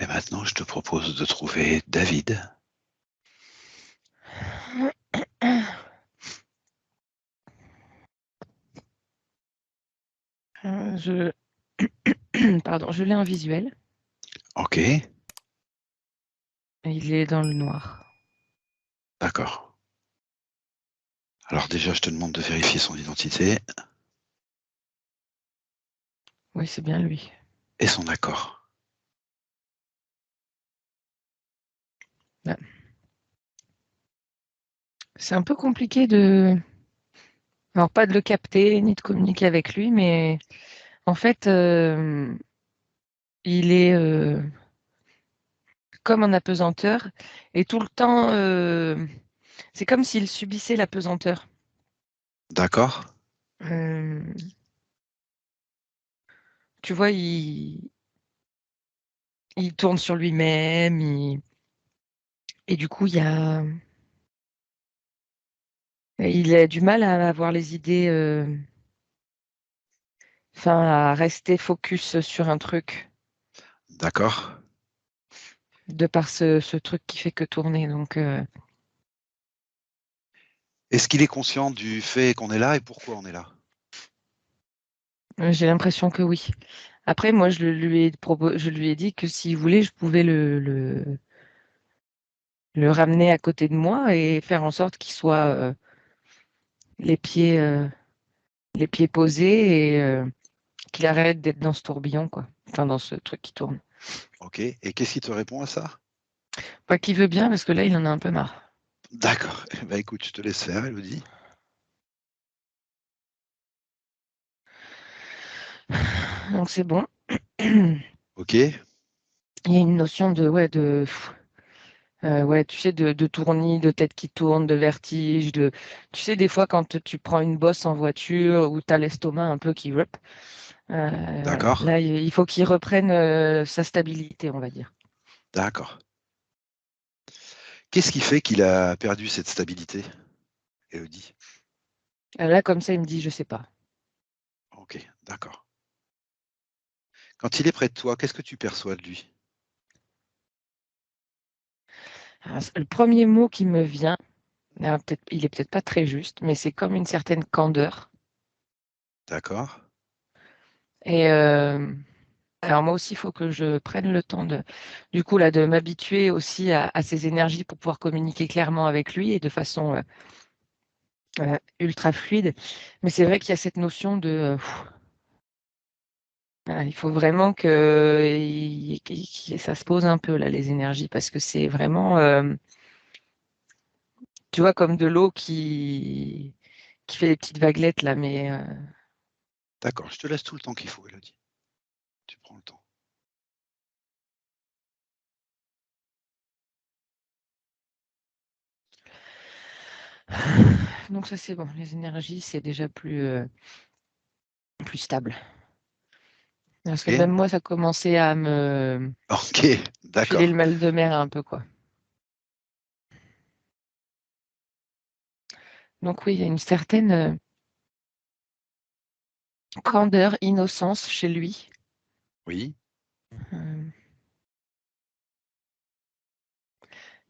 Et maintenant, je te propose de trouver David. Pardon, je l'ai en visuel. Ok, Il est dans le noir. d'accord. Alors déjà, je te demande de vérifier son identité Oui, c'est bien lui. et son accord. Là. C'est un peu compliqué de... Alors, pas de le capter, ni de communiquer avec lui, mais en fait, il est comme en apesanteur et tout le temps, c'est comme s'il subissait l'apesanteur. D'accord? Euh, Tu vois, il tourne sur lui-même, et du coup, il a du mal à avoir les idées, enfin, à rester focus sur un truc, D'accord. de par ce truc qui fait que tourner. Donc, Est-ce qu'il est conscient du fait qu'on est là et pourquoi on est là? j'ai l'impression que oui. Après, moi, je lui ai dit que s'il voulait, je pouvais le ramener à côté de moi et faire en sorte qu'il soit les pieds, euh, les pieds posés et qu'il arrête d'être dans ce tourbillon, quoi. Enfin, dans ce truc qui tourne. Ok. Et qu'est-ce qu'il te répond à ça? Pas qu'il veut bien, parce que là, il en a un peu marre. D'accord. Bah écoute, je te laisse faire, Elodie. Donc, c'est bon. Il Ok. y a une notion ouais, tu sais, de tournis, de tête qui tourne, de vertige, tu sais, des fois, quand tu prends une bosse en voiture ou tu as l'estomac un peu qui rip, voilà. D'accord. Là, il faut qu'il reprenne sa stabilité, on va dire. D'accord. Qu'est-ce qui fait qu'il a perdu cette stabilité, Elodie? Là, comme ça, il me dit, je sais pas. Ok, d'accord. Quand il est près de toi, qu'est-ce que tu perçois de lui? Alors, le premier mot qui me vient, il est peut-être pas très juste, mais c'est comme une certaine candeur. D'accord. Et alors moi aussi, il faut que je prenne le temps du coup là, de m'habituer aussi à ses énergies pour pouvoir communiquer clairement avec lui et de façon ultra fluide. Mais c'est vrai qu'il y a cette notion de, voilà, il faut vraiment que ça se pose un peu là, les énergies, parce que c'est vraiment, tu vois, comme de l'eau qui fait des petites vaguelettes là, mais D'accord. Je te laisse tout le temps qu'il faut, Elodie. Tu prends le temps. donc ça c'est bon. Les énergies, c'est déjà plus stable. Parce que même Ok. moi, ça commençait à me Ok, filer le d'accord. mal de mer un peu, quoi. Donc oui, il y a une certaine candeur, innocence chez lui. Oui, Euh,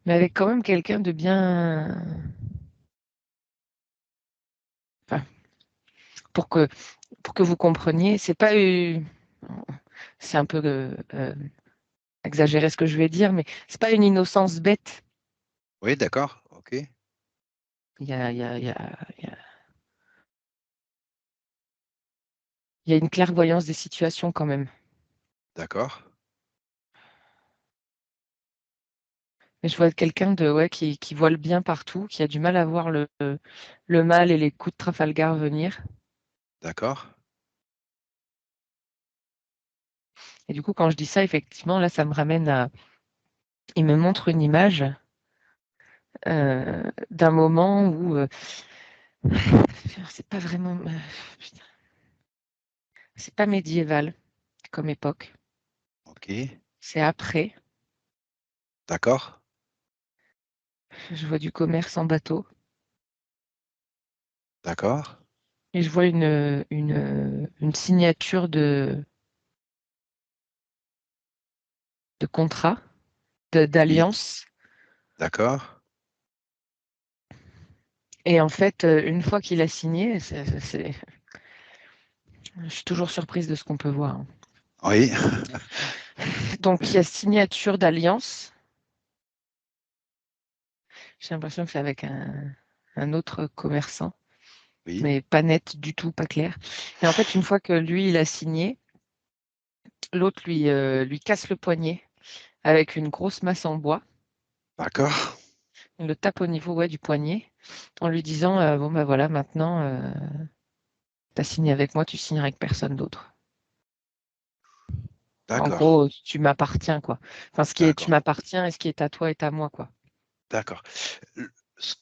mais avec quand même quelqu'un de bien... Enfin, pour que, pour que vous compreniez, c'est pas c'est un peu exagéré ce que je vais dire, mais c'est pas une innocence bête. oui, d'accord. Ok, Il y a, il y a, il y a, il y a il y a une clairvoyance des situations quand même. d'accord. Mais je vois quelqu'un qui voit le bien partout, qui a du mal à voir le mal et les coups de Trafalgar venir. D'accord. Et du coup, quand je dis ça, effectivement, là, ça me ramène à... Il me montre une image d'un moment où... c'est pas vraiment... putain, c'est pas médiéval comme époque. Ok, C'est après. d'accord. Je vois du commerce en bateau. D'accord. Et je vois une signature de contrat, Oui, d'alliance. d'accord. Et en fait, une fois qu'il a signé, je suis toujours surprise de ce qu'on peut voir, hein. Oui, Donc, il y a signature d'alliance. J'ai l'impression que c'est avec un autre commerçant, oui, mais pas net du tout, pas clair. Et en fait, une fois que lui, il a signé, l'autre lui casse le poignet avec une grosse masse en bois. d'accord, Il le tape au niveau, ouais, du poignet en lui disant, bon, ben voilà, maintenant, tu as signé avec moi, tu signeras avec personne d'autre. En d'accord, gros, tu m'appartiens, quoi. Enfin, tu d'accord, m'appartiens et ce qui est à toi est à moi, quoi. d'accord. Ce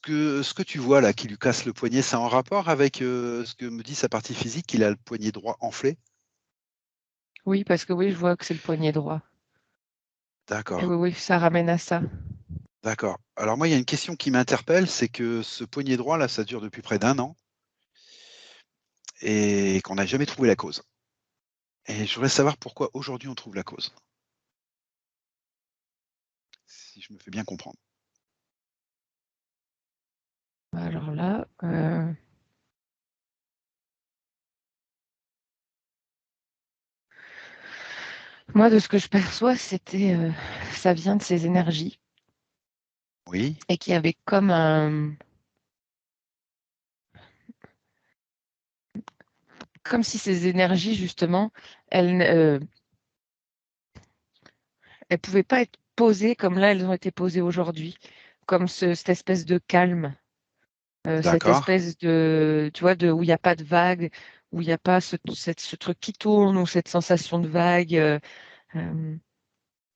que tu vois là, qui lui casse le poignet, c'est en rapport avec ce que me dit sa partie physique, qu'il a le poignet droit enflé? Oui, parce que oui, je vois que c'est le poignet droit. Et D'accord, oui, oui, ça ramène à ça. d'accord. Alors moi, il y a une question qui m'interpelle, c'est que ce poignet droit là, ça dure depuis près d'1 an et qu'on n'a jamais trouvé la cause. Et je voudrais savoir pourquoi aujourd'hui on trouve la cause, si je me fais bien comprendre. Alors là, moi, de ce que je perçois, ça vient de ces énergies Oui, et qu'il y avait comme si ces énergies, justement, elles pouvaient pas être posées comme là, elles ont été posées aujourd'hui, comme cette espèce de calme, cette d'accord, espèce de, tu vois, où il n'y a pas de vague, où il n'y a pas ce truc qui tourne ou cette sensation de vague. Euh,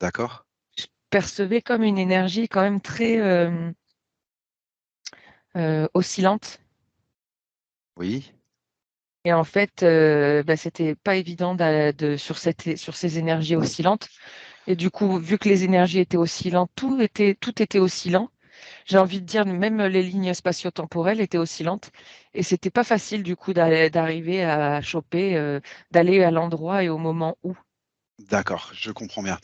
d'accord, je percevais comme une énergie quand même très oscillante. oui, Et en fait, bah, c'était pas évident sur ces énergies oscillantes. Et du coup, vu que les énergies étaient oscillantes, tout était oscillant. J'ai envie de dire, même les lignes spatio-temporelles étaient oscillantes. Et c'était pas facile, du coup, d'arriver à choper, d'aller à l'endroit et au moment où. d'accord, je comprends bien.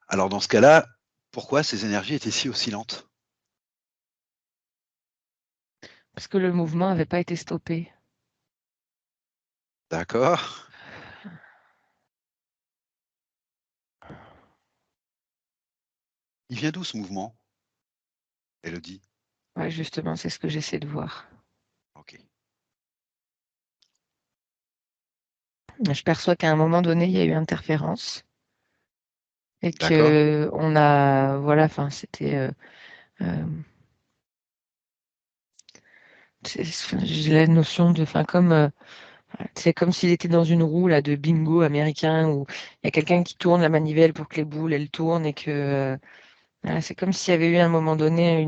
Alors dans ce cas-là, pourquoi ces énergies étaient si oscillantes? Parce que le mouvement n'avait pas été stoppé. D'accord. Il vient d'où ce mouvement, Élodie? Ouais, justement, c'est ce que j'essaie de voir. Ok, Je perçois qu'à un moment donné, il y a eu interférence et d'accord, que on a, voilà, enfin, c'était, euh, j'ai la notion de, enfin, c'est comme s'il était dans une roue là de bingo américain où il y a quelqu'un qui tourne la manivelle pour que les boules elles tournent et que voilà, c'est comme s'il y avait eu à un moment donné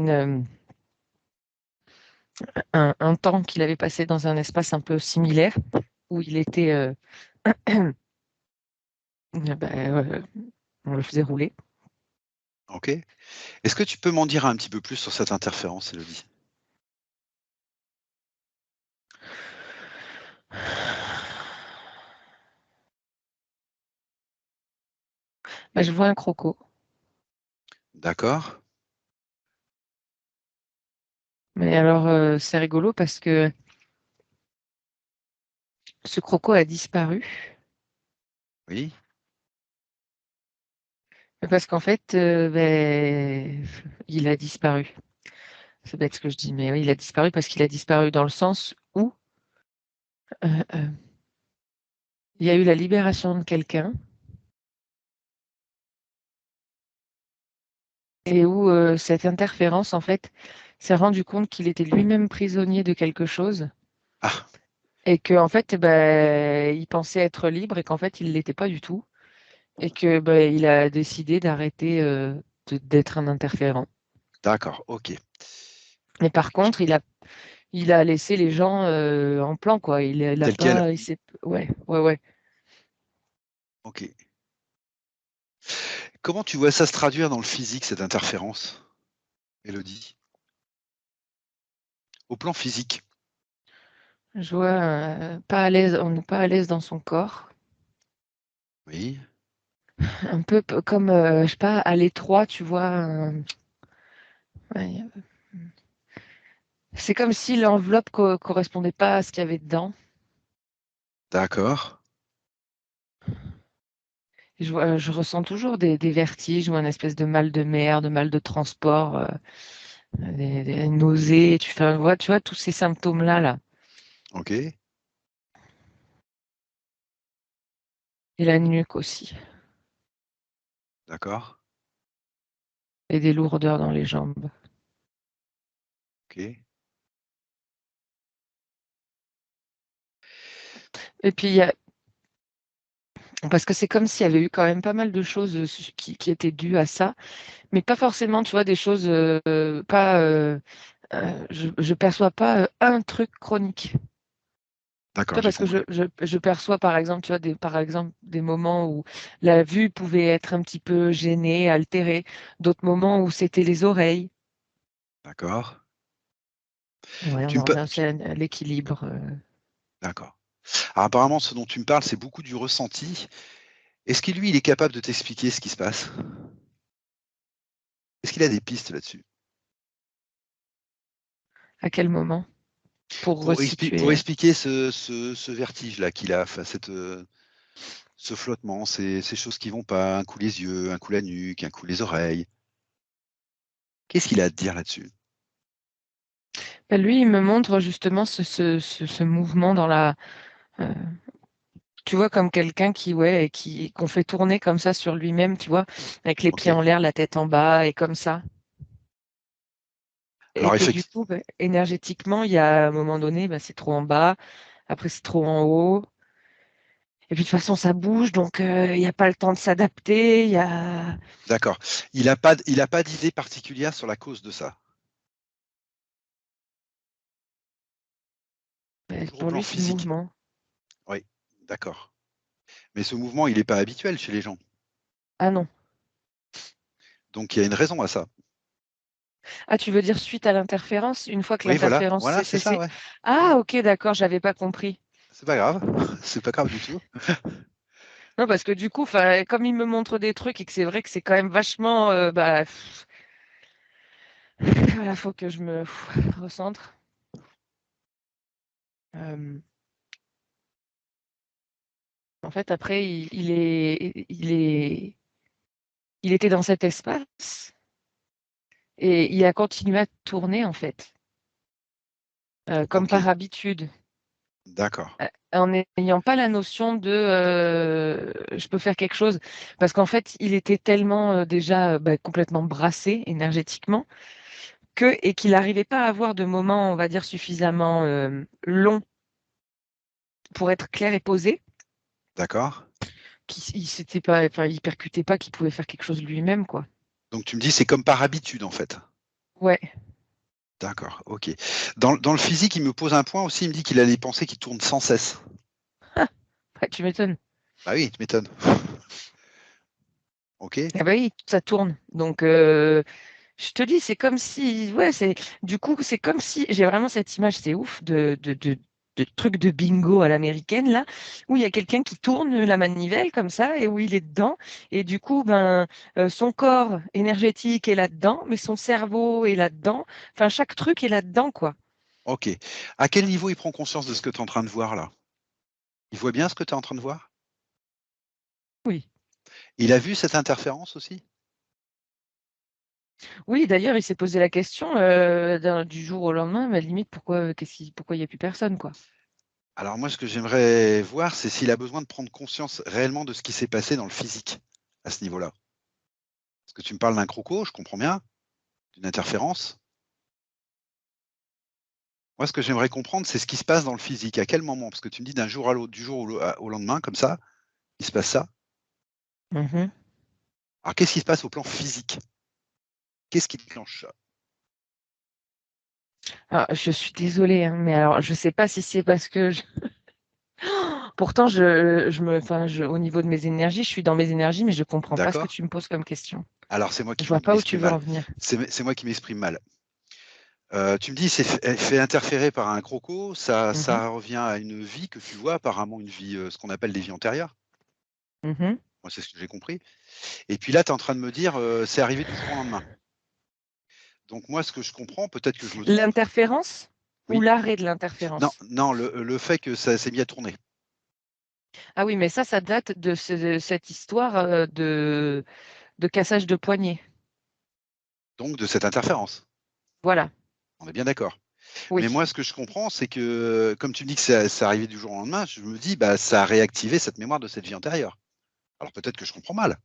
un temps qu'il avait passé dans un espace un peu similaire où il était, on le faisait rouler. ok. Est-ce que tu peux m'en dire un petit peu plus sur cette interférence, Élodie? Bah, je vois un croco, D'accord, mais alors c'est rigolo parce que ce croco a disparu. oui, Parce qu'en fait, il a disparu. C'est bête ce que je dis, mais oui, il a disparu parce qu'il a disparu dans le sens où euh, euh, il y a eu la libération de quelqu'un et où cette interférence, en fait, s'est rendu compte qu'il était lui-même prisonnier de quelque chose ah, et qu'en fait, il pensait être libre et qu'en fait, il ne l'était pas du tout et que il a décidé d'arrêter d'être un interférent. d'accord, ok. Mais par Je- contre, il a laissé les gens en plan, quoi. Il a Tel quel, pas, il s'est, ouais, ouais, ouais. ok. Comment tu vois ça se traduire dans le physique, cette interférence, Élodie? Au plan physique, Je vois pas à l'aise, on n'est pas à l'aise dans son corps. oui, Un peu comme, je sais pas, à l'étroit, tu vois. Ouais, c'est comme si l'enveloppe correspondait pas à ce qu'il y avait dedans. D'accord. Je ressens toujours des vertiges ou un espèce de mal de mer, de mal de transport, des nausées. Tu vois tous ces symptômes-là, là. Ok. Et la nuque aussi. D'accord. Et des lourdeurs dans les jambes. Ok. Et puis, parce que c'est comme s'il y avait eu quand même pas mal de choses qui étaient dues à ça, mais pas forcément, tu vois, des choses pas. Je perçois pas un truc chronique. Tu D'accord, vois, j'ai parce que compris. je perçois, par exemple, tu vois, par exemple, des moments où la vue pouvait être un petit peu gênée, altérée, d'autres moments où c'était les oreilles. D'accord. Ouais, on Tu me en pa- revient aussi tu- à l'équilibre. D'accord. Alors, apparemment, ce dont tu me parles, c'est beaucoup du ressenti. Est-ce qu'il, lui, il est capable de t'expliquer ce qui se passe? Est-ce qu'il a des pistes là-dessus? À quel moment? Pour Pour resituer. expliquer ce vertige-là qu'il a, enfin, ce flottement, ces choses qui vont pas, un coup les yeux, un coup la nuque, un coup les oreilles. Qu'est-ce qu'il a à te dire là-dessus? Ben, lui, il me montre justement ce mouvement dans la. euh, Tu vois, comme quelqu'un qui, ouais, qu'on fait tourner comme ça sur lui-même, tu vois, avec les pieds Ok. en l'air, la tête en bas et comme ça. Et Alors, que du coup, énergétiquement, il y a un moment donné, c'est trop en bas, après c'est trop en haut. Et puis de toute façon, ça bouge, donc il n'y a pas le temps de s'adapter. d'accord. Il a pas d'idée particulière sur la cause de ça. Toujours au Pour plan lui, c'est le physique. mouvement. Oui, d'accord. Mais ce mouvement, il n'est pas habituel chez les gens. Ah non. Donc, il y a une raison à ça. Ah, tu veux dire suite à l'interférence, une fois que Oui, voilà. l'interférence Voilà, s'est c'est ça, cessée? ouais. Ah, ok, d'accord, j'avais pas compris. C'est pas grave. C'est pas grave du tout. Non, parce que du coup, 'fin, comme il me montre des trucs et que c'est vrai que c'est quand même vachement, voilà, faut que je me recentre. Euh, En fait, après, il était dans cet espace et il a continué à tourner, en fait, comme Ok, par habitude, d'accord. en n'ayant pas la notion de je peux faire quelque chose. Parce qu'en fait, il était tellement déjà complètement brassé énergétiquement et qu'il n'arrivait pas à avoir de moments, on va dire, suffisamment longs pour être clair et posé, D'accord. qu'il s'était pas, enfin, il percutait pas qu'il pouvait faire quelque chose lui-même, quoi. Donc, tu me dis, c'est comme par habitude, en fait. Ouais, D'accord, ok. Dans le physique, il me pose un point aussi. Il me dit qu'il a les pensées qui tournent sans cesse. ouais, tu m'étonnes. Bah oui, tu m'étonnes. Ok, Ah bah oui, ça tourne. Donc, je te dis, c'est comme si, ouais, du coup, c'est comme si, j'ai vraiment cette image, c'est ouf, de truc de bingo à l'américaine, là, où il y a quelqu'un qui tourne la manivelle comme ça, et où il est dedans, et du coup, son corps énergétique est là-dedans, mais son cerveau est là-dedans, enfin, chaque truc est là-dedans, quoi. ok. À quel niveau il prend conscience de ce que tu es en train de voir là? Il voit bien ce que tu es en train de voir? Oui. Il a vu cette interférence aussi? Oui, d'ailleurs, il s'est posé la question du jour au lendemain, mais limite, pourquoi il n'y a plus personne, quoi. Alors moi, ce que j'aimerais voir, c'est s'il a besoin de prendre conscience réellement de ce qui s'est passé dans le physique à ce niveau-là. Parce que tu me parles d'un croco, je comprends bien, d'une interférence. Moi, ce que j'aimerais comprendre, c'est ce qui se passe dans le physique. À quel moment? Parce que tu me dis d'un jour à l'autre, du jour au lendemain, comme ça, il se passe ça. Mhm. Alors, qu'est-ce qui se passe au plan physique? Qu'est-ce qui déclenche ça? Ah, je suis désolée, hein, mais alors, je ne sais pas si c'est parce que pourtant, au niveau de mes énergies, je suis dans mes énergies, mais je comprends pas ce que D'accord? tu me poses comme question. Alors, c'est moi Je qui vois pas où tu m'exprime veux mal. en venir. C'est moi qui m'exprime mal. Tu me dis, c'est fait interférer par un croco, Mhm, ça revient à une vie que tu vois, apparemment une vie, ce qu'on appelle des vies antérieures. mhm. Moi, c'est ce que j'ai compris. Et puis là, tu es en train de me dire, c'est arrivé du jour au lendemain. Donc moi, ce que je comprends, peut-être que je me trompe. L'interférence ou Oui. l'arrêt de Non, l'interférence? non, le fait que ça s'est mis à tourner. Ah oui, mais ça date de cette histoire de cassage de poignet. Donc de cette interférence. Voilà, On est bien d'accord. Mais oui. moi, ce que je comprends, c'est que, comme tu me dis que c'est arrivé du jour au lendemain, je me dis, bah, ça a réactivé cette mémoire de cette vie antérieure. Alors peut-être que je comprends mal.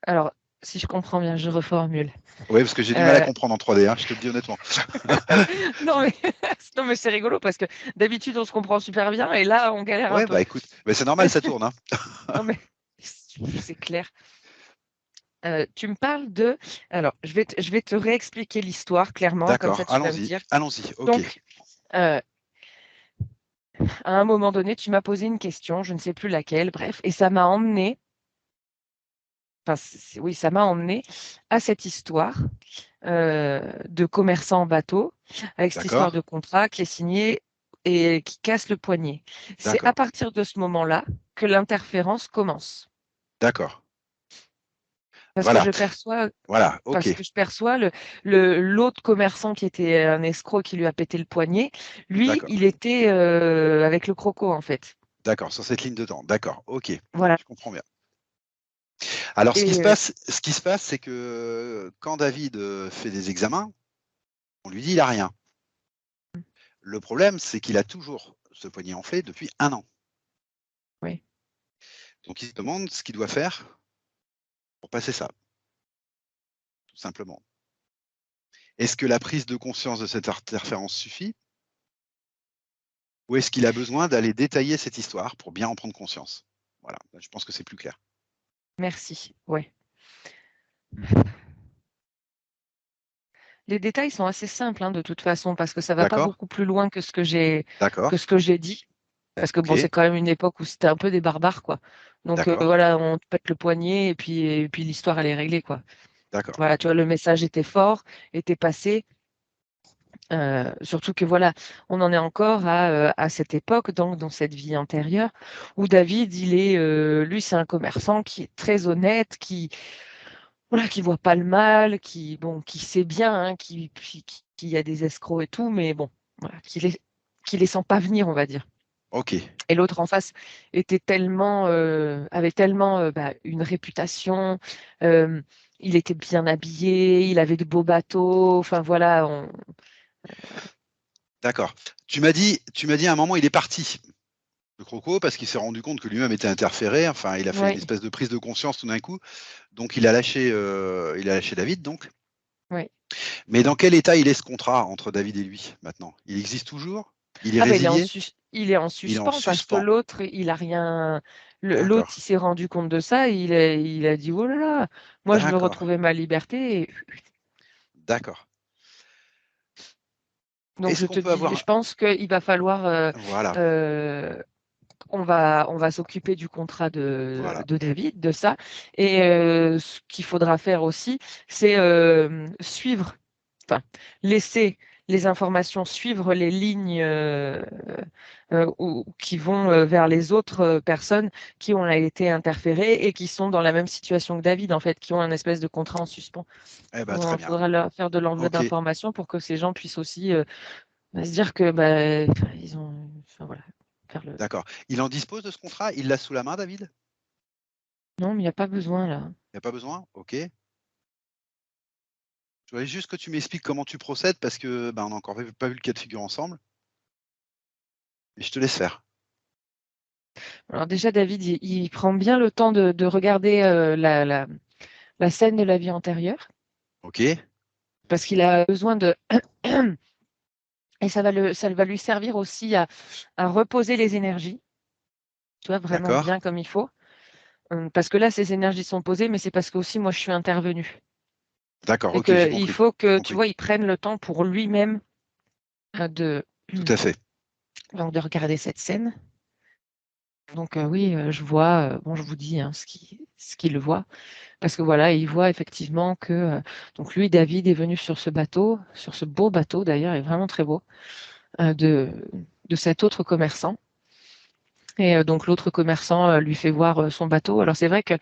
Alors, si je comprends bien, je reformule. Oui, parce que j'ai du mal à comprendre en 3D, hein, je te le dis honnêtement. Non, mais, non, mais c'est rigolo parce que d'habitude, on se comprend super bien et là, on galère un Ouais, peu. bah écoute, bah, c'est normal, ça tourne. Hein. Non, mais c'est clair. Tu me parles de... Alors, je vais te réexpliquer l'histoire clairement, comme D'accord, ça tu vas me allons-y, dire. allons-y, ok. Donc, à un moment donné, tu m'as posé une question, je ne sais plus laquelle, bref, et ça m'a emmené, enfin, oui, ça m'a emmené à cette histoire de commerçant en bateau, avec cette histoire D'accord, de contrat qui est signé et qui casse le poignet. C'est à d'accord, partir de ce moment-là que l'interférence commence. d'accord. Parce que Voilà, je perçois, voilà, ok, parce que je perçois l'autre commerçant qui était un escroc qui lui a pété le poignet, lui, d'accord, il était avec le croco, en fait. d'accord, sur cette ligne de temps, d'accord, ok, Voilà. je comprends bien. Alors, Et ce qui se passe, c'est que quand David fait des examens, on lui dit il a rien. Le problème, c'est qu'il a toujours ce poignet enflé depuis 1 an. oui. Donc, il se demande ce qu'il doit faire pour passer ça, tout simplement. Est-ce que la prise de conscience de cette interférence suffit? Ou est-ce qu'il a besoin d'aller détailler cette histoire pour bien en prendre conscience? Voilà, je pense que c'est plus clair. Merci. Ouais. Les détails sont assez simples, hein, de toute façon, parce que ça va pas D'accord? beaucoup plus loin que D'accord. ce que j'ai dit. Parce que bon, OK. c'est quand même une époque où c'était un peu des barbares, quoi. Donc D'accord. voilà, on te pète le poignet et puis l'histoire, elle est réglée, quoi. D'accord. Voilà, tu vois, le message était fort, était passé. Surtout que voilà, on en est encore à cette époque, donc dans cette vie antérieure, où David, lui, c'est un commerçant qui est très honnête, voilà, qui voit pas le mal, bon, qui sait bien, hein, qui y a des escrocs et tout, mais bon, voilà, qui les sent pas venir, on va dire. OK. Et l'autre en face avait tellement une réputation, euh, il était bien habillé, il avait de beaux bateaux, enfin voilà, D'accord. Tu m'as dit à un moment, il est parti, le croco, parce qu'il s'est rendu compte que lui-même était interféré. Enfin, il a fait une oui, espèce de prise de conscience tout d'un coup. Donc, il a lâché David, donc. oui. Mais dans quel état il est ce contrat entre David et lui maintenant? Il existe toujours? Il est Ah ben résilié? il est en Il est en suspens parce que suspens. l'autre, il a rien. L'autre, D'accord. il s'est rendu compte de ça, il a dit oh là là, moi je veux D'accord. retrouver ma liberté. D'accord. Donc Est-ce je qu'on te peut dis, avoir je pense qu'il va falloir, voilà, euh, on va s'occuper du contrat voilà. de David, de ça. Et ce qu'il faudra faire aussi, c'est suivre, enfin, laisser les informations suivre les lignes qui vont vers les autres personnes qui ont été interférées et qui sont dans la même situation que David, en fait, qui ont un espèce de contrat en suspens. Eh ben, très Il bien. faudra leur faire de l'envoi OK. d'informations pour que ces gens puissent aussi se dire que enfin, ils ont, enfin, voilà, faire le. D'accord. Il en dispose de ce contrat? Il l'a sous la main, David? Non, mais il n'y a pas besoin là. Il y a pas besoin? OK. Je voudrais juste que tu m'expliques comment tu procèdes parce que, ben, on n'a encore pas vu le cas de figure ensemble, mais je te laisse faire. Alors déjà, David, il prend bien le temps de regarder la scène de la vie antérieure OK, parce qu'il a besoin de. Et ça va lui servir aussi à reposer les énergies, tu vois, vraiment d'accord, bien comme il faut. Parce que là, ces énergies sont posées, mais c'est parce que aussi moi, je suis intervenue. d'accord, Et OK, j'ai qu'il compris, faut j'ai que, tu compris. vois, il prenne le temps pour lui-même de, Tout à fait. donc de regarder cette scène. Donc oui, je vois, bon, je vous dis hein, ce qu'il voit. Parce que voilà, il voit effectivement que donc lui, David, est venu sur ce bateau, sur ce beau bateau d'ailleurs, il est vraiment très beau, de cet autre commerçant. Et donc l'autre commerçant lui fait voir son bateau. Alors c'est vrai que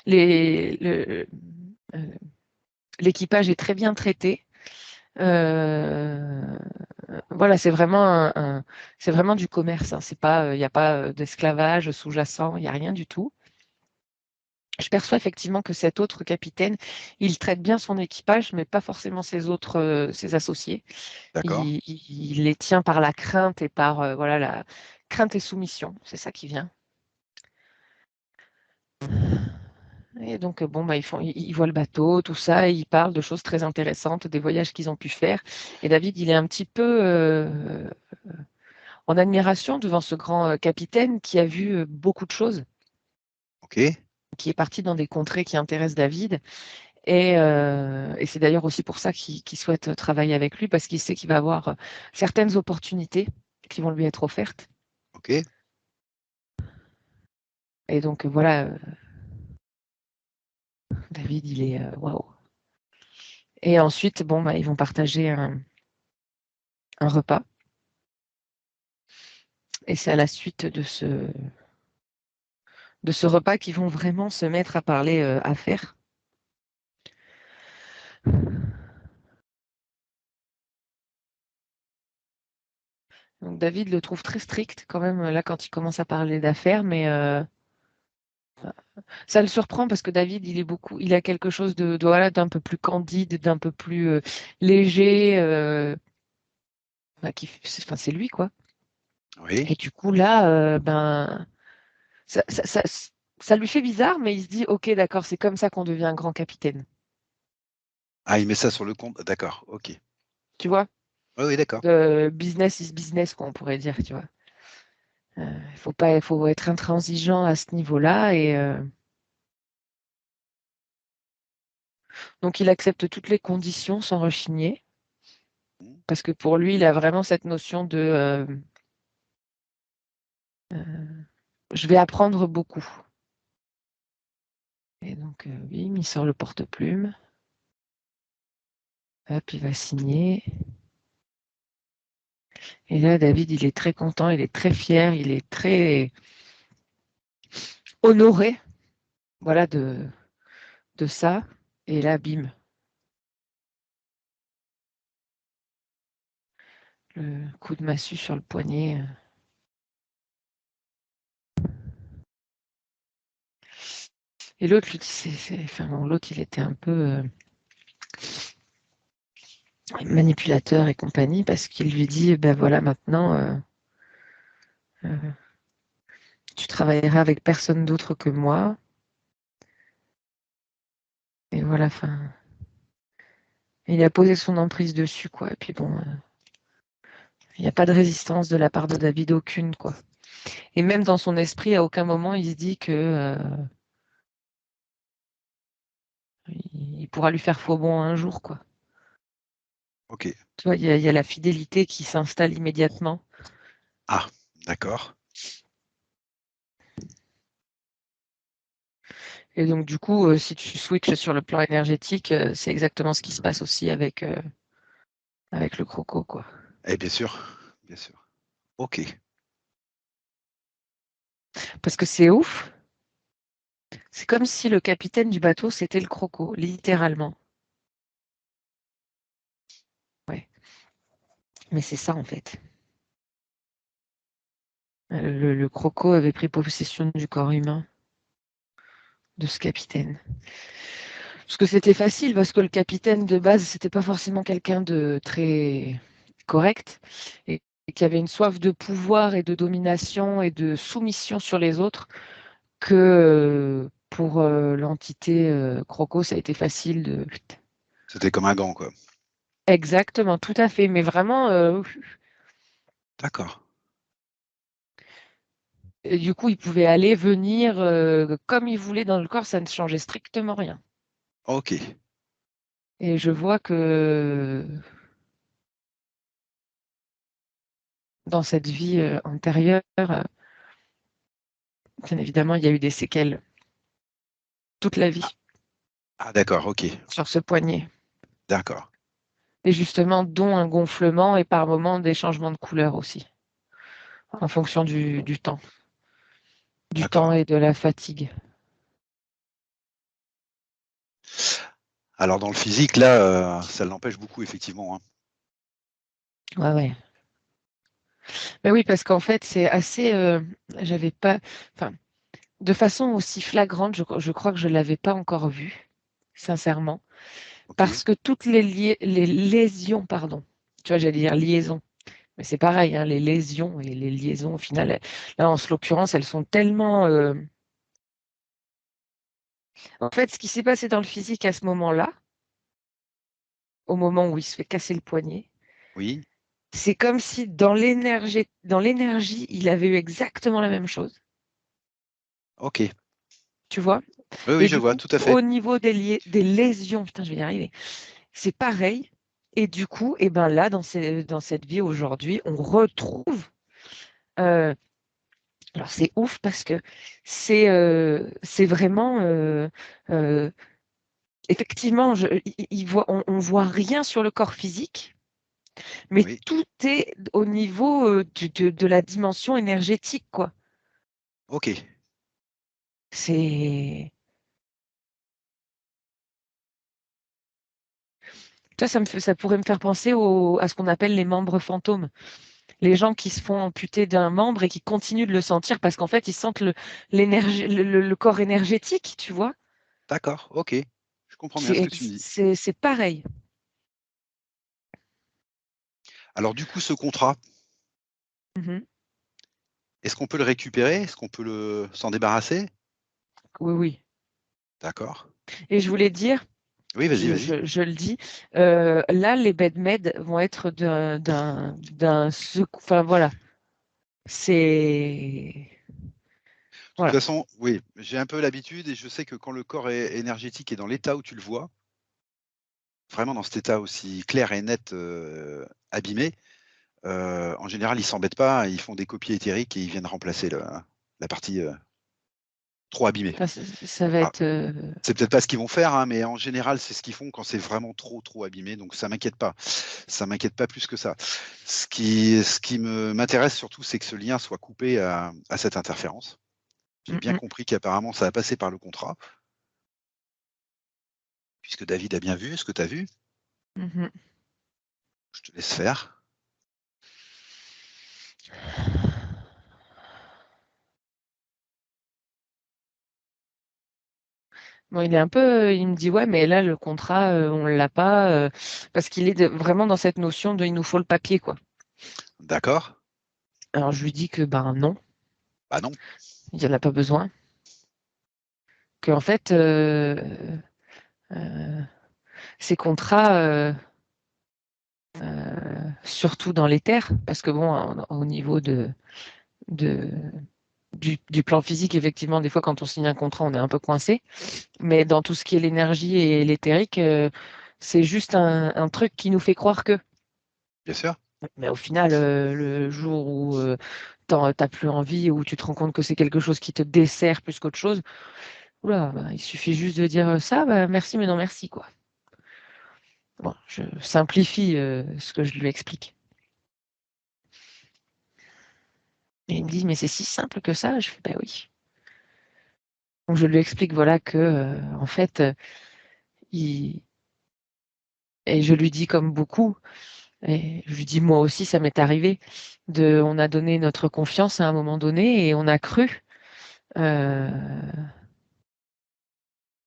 euh, l'équipage est très bien traité. Voilà, c'est vraiment du commerce, hein. C'est pas, il n'y a pas d'esclavage sous-jacent, il n'y a rien du tout. Je perçois effectivement que cet autre capitaine, il traite bien son équipage, mais pas forcément ses associés. D'accord. Il les tient par la crainte et par voilà la crainte et soumission. C'est ça qui vient. Et donc bon, bah, ils voient le bateau, tout ça, et ils parlent de choses très intéressantes, des voyages qu'ils ont pu faire. Et David, il est un petit peu en admiration devant ce grand capitaine qui a vu beaucoup de choses, Ok. qui est parti dans des contrées qui intéressent David. Et c'est d'ailleurs aussi pour ça qu'il souhaite travailler avec lui, parce qu'il sait qu'il va avoir certaines opportunités qui vont lui être offertes. Ok. Et donc voilà, David, il est waouh. Et ensuite, bon, bah, ils vont partager un repas. Et c'est à la suite de ce repas qu'ils vont vraiment se mettre à parler affaires. Donc David le trouve très strict quand même là quand il commence à parler d'affaires, mais ça le surprend parce que David, il a quelque chose voilà, d'un peu plus candide, d'un peu plus léger, bah, enfin, c'est lui quoi. Oui. Et du coup là, ben ça, ça, ça, ça lui fait bizarre, mais il se dit ok d'accord, c'est comme ça qu'on devient un grand capitaine. Ah, il met ça sur le compte. D'accord. Ok. Tu vois? Oui, oui, d'accord. Business is business, quoi, on pourrait dire, tu vois. Il faut être intransigeant à ce niveau-là. Et donc, il accepte toutes les conditions sans rechigner, Mhm. parce que pour lui, il a vraiment cette notion de je vais apprendre beaucoup. Et donc, bim, il sort le porte-plume. Hop, il va signer. Et là, David, il est très content, il est très fier, il est très honoré, voilà, de ça. Et là, bim, le coup de massue sur le poignet. Et l'autre lui dit, enfin, bon, l'autre, il était un peu manipulateur et compagnie parce qu'il lui dit, ben voilà, maintenant, euh, tu travailleras avec personne d'autre que moi. Et voilà, enfin, il a posé son emprise dessus, quoi. Et puis bon, il n'y a pas de résistance de la part de David, aucune, quoi. Et même dans son esprit, à aucun moment, il se dit que il pourra lui faire faux bon un jour, quoi. Ok. Tu vois, il y a la fidélité qui s'installe immédiatement. Ah, d'accord. Et donc, du coup, si tu switches sur le plan énergétique, c'est exactement ce qui se passe aussi avec le croco, quoi. Eh bien sûr. Bien sûr. Ok. Parce que c'est ouf. C'est comme si le capitaine du bateau, c'était le croco, littéralement. Ouais. Mais c'est ça, en fait. Le croco avait pris possession du corps humain de ce capitaine. Parce que c'était facile, parce que le capitaine de base, c'était pas forcément quelqu'un de très correct et qui avait une soif de pouvoir et de domination et de soumission sur les autres que pour l'entité croco, ça a été facile de... C'était comme un gant, quoi. Exactement, tout à fait. Mais vraiment, D'accord. et du coup, il pouvait aller, venir comme il voulait dans le corps, ça ne changeait strictement rien. Ok. Et je vois que dans cette vie antérieure, bien évidemment, il y a eu des séquelles toute la Ah, vie ah, d'accord. Ok. sur ce poignet. D'accord. Et justement, dont un gonflement et par moments des changements de couleur aussi, en fonction du temps. du temps D'accord. et de la fatigue. Alors dans le physique, là, ça l'empêche beaucoup, effectivement, hein. Ouais, ouais. Mais oui, parce qu'en fait, c'est assez. J'avais pas. Enfin, de façon aussi flagrante, je crois que je ne l'avais pas encore vu, sincèrement. Ok. Parce que toutes les lésions, pardon, tu vois, j'allais dire liaison, mais c'est pareil, hein, les lésions et les liaisons, au final, là, en l'occurrence, elles sont tellement. En fait, ce qui s'est passé dans le physique à ce moment-là, au moment où il se fait casser le poignet, Oui. c'est comme si dans l'énergie, il avait eu exactement la même chose, Ok. tu vois. Oui, oui, Et je du vois, coup, tout à fait. au niveau des lésions, putain, je vais y arriver, c'est pareil. Et du coup, et ben là, dans cette vie aujourd'hui, on retrouve. euh, alors c'est ouf parce que c'est vraiment effectivement, on voit rien sur le corps physique, mais Oui. tout est au niveau de la dimension énergétique, quoi. Ok. C'est ça pourrait me faire penser à ce qu'on appelle les membres fantômes. Les gens qui se font amputer d'un membre et qui continuent de le sentir parce qu'en fait, ils sentent l'énergie, le corps énergétique, tu vois. D'accord. Ok. Je comprends bien ce que tu me dis. C'est pareil. Alors du coup, ce contrat, Mhm. est-ce qu'on peut le récupérer? Est-ce qu'on peut s'en débarrasser? Oui, oui. D'accord. Et je voulais dire, Oui, vas-y, vas-y. je le dis, là, les bedmed vont être enfin voilà, c'est De toute voilà. façon, oui, j'ai un peu l'habitude et je sais que quand le corps est énergétique et dans l'état où tu le vois, vraiment dans cet état aussi clair et net, abîmé, en général, ils s'embêtent pas, ils font des copies éthériques et ils viennent remplacer la partie, trop abîmée. Enfin, ça va Ah, être c'est peut-être pas ce qu'ils vont faire, hein, mais en général, c'est ce qu'ils font quand c'est vraiment trop, trop abîmé, donc ça m'inquiète pas. Ça m'inquiète pas plus que ça. Ce qui m'intéresse surtout, c'est que ce lien soit coupé à cette interférence. J'ai mm, bien mm, compris qu'apparemment ça a passé par le contrat, puisque David a bien vu ce que tu as vu. mhm. Je te laisse faire. Bon, il me dit ouais, mais là le contrat, on l'a pas parce qu'il est vraiment dans cette notion de il nous faut le papier quoi. D'accord? Alors je lui dis que ben non, Bah non. il n'y en a pas besoin, que en fait euh, ces contrats, surtout dans les terres, parce que bon, au niveau de du plan physique, effectivement, des fois quand on signe un contrat, on est un peu coincé, mais dans tout ce qui est l'énergie et l'éthérique, c'est juste un truc qui nous fait croire que. Bien sûr. Mais au final, le jour où t'as plus envie, où tu te rends compte que c'est quelque chose qui te dessert plus qu'autre chose, oula, bah, il suffit juste de dire ça, bah, merci, mais non merci, quoi. Bon, je simplifie ce que je lui explique. Et il me dit, mais c'est si simple que ça? Je fais, bah oui. Donc je lui explique, voilà, que en fait, il... et je lui dis comme beaucoup, et je lui dis, moi aussi, ça m'est arrivé, on a donné notre confiance à un moment donné et on a cru. euh,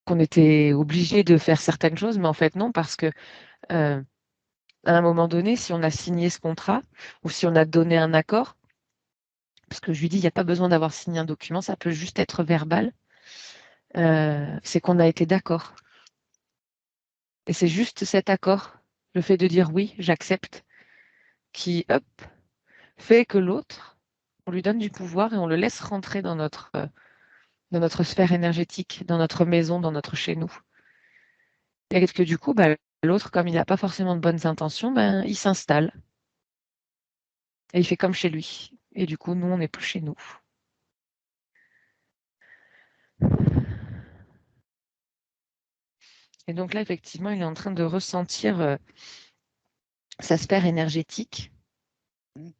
qu'on était obligé de faire certaines choses, mais en fait non, parce que à un moment donné, si on a signé ce contrat ou si on a donné un accord, parce que je lui dis, il n'y a pas besoin d'avoir signé un document, ça peut juste être verbal, c'est qu'on a été d'accord. Et c'est juste cet accord, le fait de dire oui, j'accepte, qui, hop, fait que l'autre, on lui donne du pouvoir et on le laisse rentrer dans notre sphère énergétique, dans notre maison, dans notre chez nous. Et que du coup, bah, l'autre, comme il n'a pas forcément de bonnes intentions, ben, il s'installe. Et il fait comme chez lui. Et du coup, nous, on n'est plus chez nous. Et donc là, effectivement, il est en train de ressentir sa sphère énergétique. Mmh.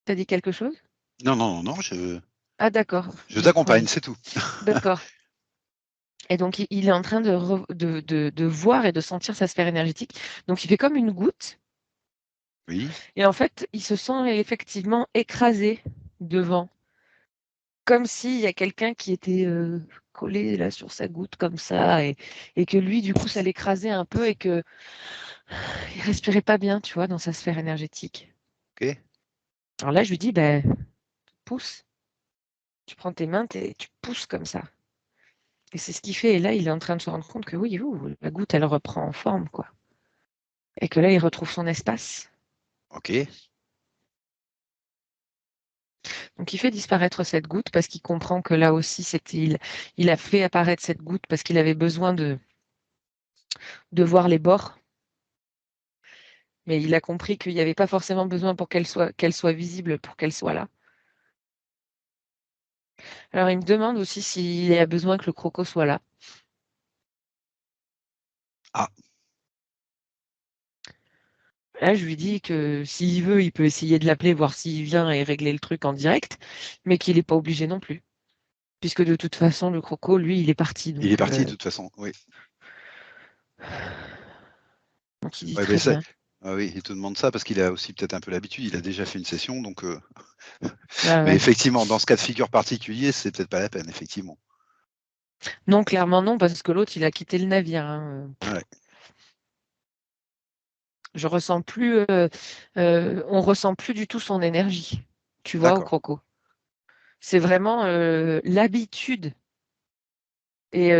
Tu as dit quelque chose? Non, non, non, non, je Ah d'accord, je t'accompagne, croyais. c'est tout. D'accord. Et donc il est en train de voir et de sentir sa sphère énergétique. Donc il fait comme une goutte. Oui, Et en fait, il se sent effectivement écrasé devant, comme s'il y a quelqu'un qui était collé là sur sa goutte comme ça, et que lui, du coup, ça l'écrasait un peu et que il respirait pas bien, tu vois, dans sa sphère énergétique. ok. Alors là, je lui dis, ben, pousse. Tu prends tes mains, tu pousses comme ça. Et c'est ce qu'il fait. Et là, il est en train de se rendre compte que oui, la goutte, elle reprend en forme, quoi. Et que là, il retrouve son espace. Ok. Donc, il fait disparaître cette goutte parce qu'il comprend que là aussi, il a fait apparaître cette goutte parce qu'il avait besoin de voir les bords. Mais il a compris qu'il n'y avait pas forcément besoin pour qu'elle soit visible, pour qu'elle soit là. Alors, il me demande aussi s'il a besoin que le croco soit là. Ah, Là, je lui dis que s'il veut, il peut essayer de l'appeler, voir s'il vient et régler le truc en direct, mais qu'il n'est pas obligé non plus. Puisque de toute façon, le croco, lui, il est parti. il est parti de toute façon, oui. Donc il dit Ouais, ben très ça, bien. ah oui, il te demande ça parce qu'il a aussi peut-être un peu l'habitude, il a déjà fait une session, donc Ouais, mais ouais. effectivement, dans ce cas de figure particulier, c'est peut-être pas la peine, effectivement. Non, clairement non, parce que l'autre, il a quitté le navire, hein. Ouais, Je ressens plus, on ressent plus du tout son énergie, tu vois, au d'accord. croco. C'est vraiment l'habitude et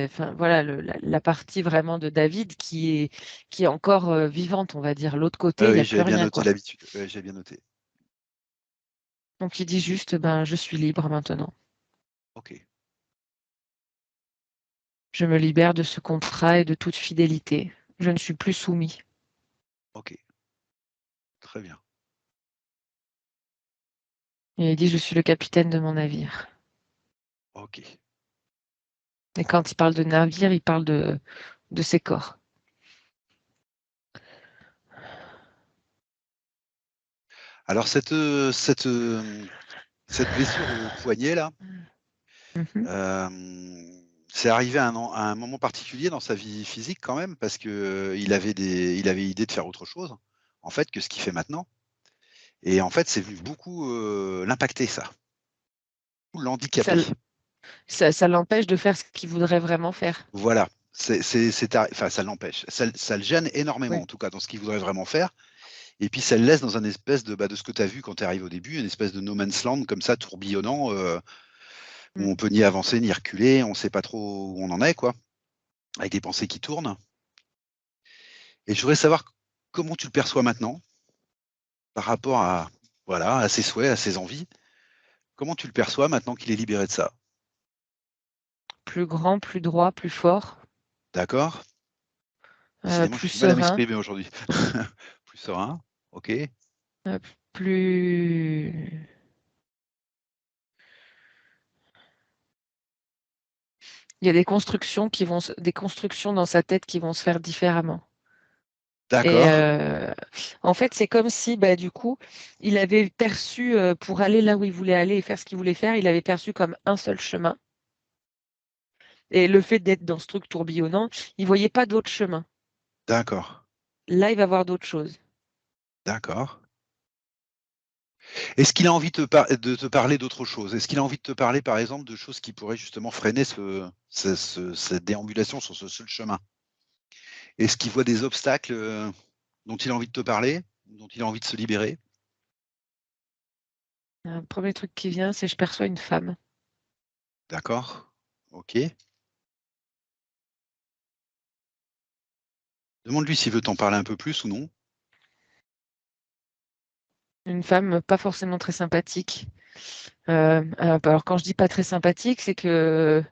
enfin, voilà, la partie vraiment de David qui est encore vivante, on va dire. L'autre côté, Ah il n'y oui, a plus j'avais bien rien, noté quoi. l'habitude. Ouais, j'ai bien noté. Donc il dit juste, ben, je suis libre maintenant. Ok, Je me libère de ce contrat et de toute fidélité. Je ne suis plus soumis. ok, très bien. Et il dit, je suis le capitaine de mon navire. Ok. Et quand il parle de navire, il parle de ses corps. Alors cette blessure au poignet là, Mhm. c'est arrivé à un moment particulier dans sa vie physique quand même, parce que il avait idée de faire autre chose, en fait, que ce qu'il fait maintenant. Et en fait, c'est venu beaucoup l'impacter ça, ou Ça, l'handicaper. ça l'empêche de faire ce qu'il voudrait vraiment faire. Voilà, enfin, ça l'empêche. Ça le gêne énormément, Oui. en tout cas, dans ce qu'il voudrait vraiment faire. Et puis ça le laisse dans un espèce de, bah, de ce que tu as vu quand tu arrives au début, une espèce de no man's land comme ça, tourbillonnant, où Mm. on peut ni avancer ni reculer, on ne sait pas trop où on en est, quoi, avec des pensées qui tournent. Et je voudrais savoir comment tu le perçois maintenant, par rapport à, voilà, à ses souhaits, à ses envies. Comment tu le perçois maintenant qu'il est libéré de ça? Plus grand, plus droit, plus fort, D'accord? Décidément, plus j'ai du mal à serein, m'exprimer aujourd'hui. Plus serein, ok, euh, plus... Il y a des constructions dans sa tête qui vont se faire différemment. Et d'accord, en fait, c'est comme si, bah, du coup, il avait perçu, pour aller là où il voulait aller et faire ce qu'il voulait faire, il avait perçu comme un seul chemin. Et le fait d'être dans ce truc tourbillonnant, il voyait pas d'autre chemin. d'accord, Là, il va voir d'autres choses. d'accord. Est-ce qu'il a envie de te parler d'autre chose? Est-ce qu'il a envie de te parler, par exemple, de choses qui pourraient justement freiner cette déambulation sur ce seul chemin? Est-ce qu'il voit des obstacles dont il a envie de te parler, dont il a envie de se libérer? Un premier truc qui vient, c'est je perçois une femme. D'accord, ok. Demande-lui s'il veut t'en parler un peu plus ou non. Une femme pas forcément très sympathique. Alors quand je dis pas très sympathique, c'est que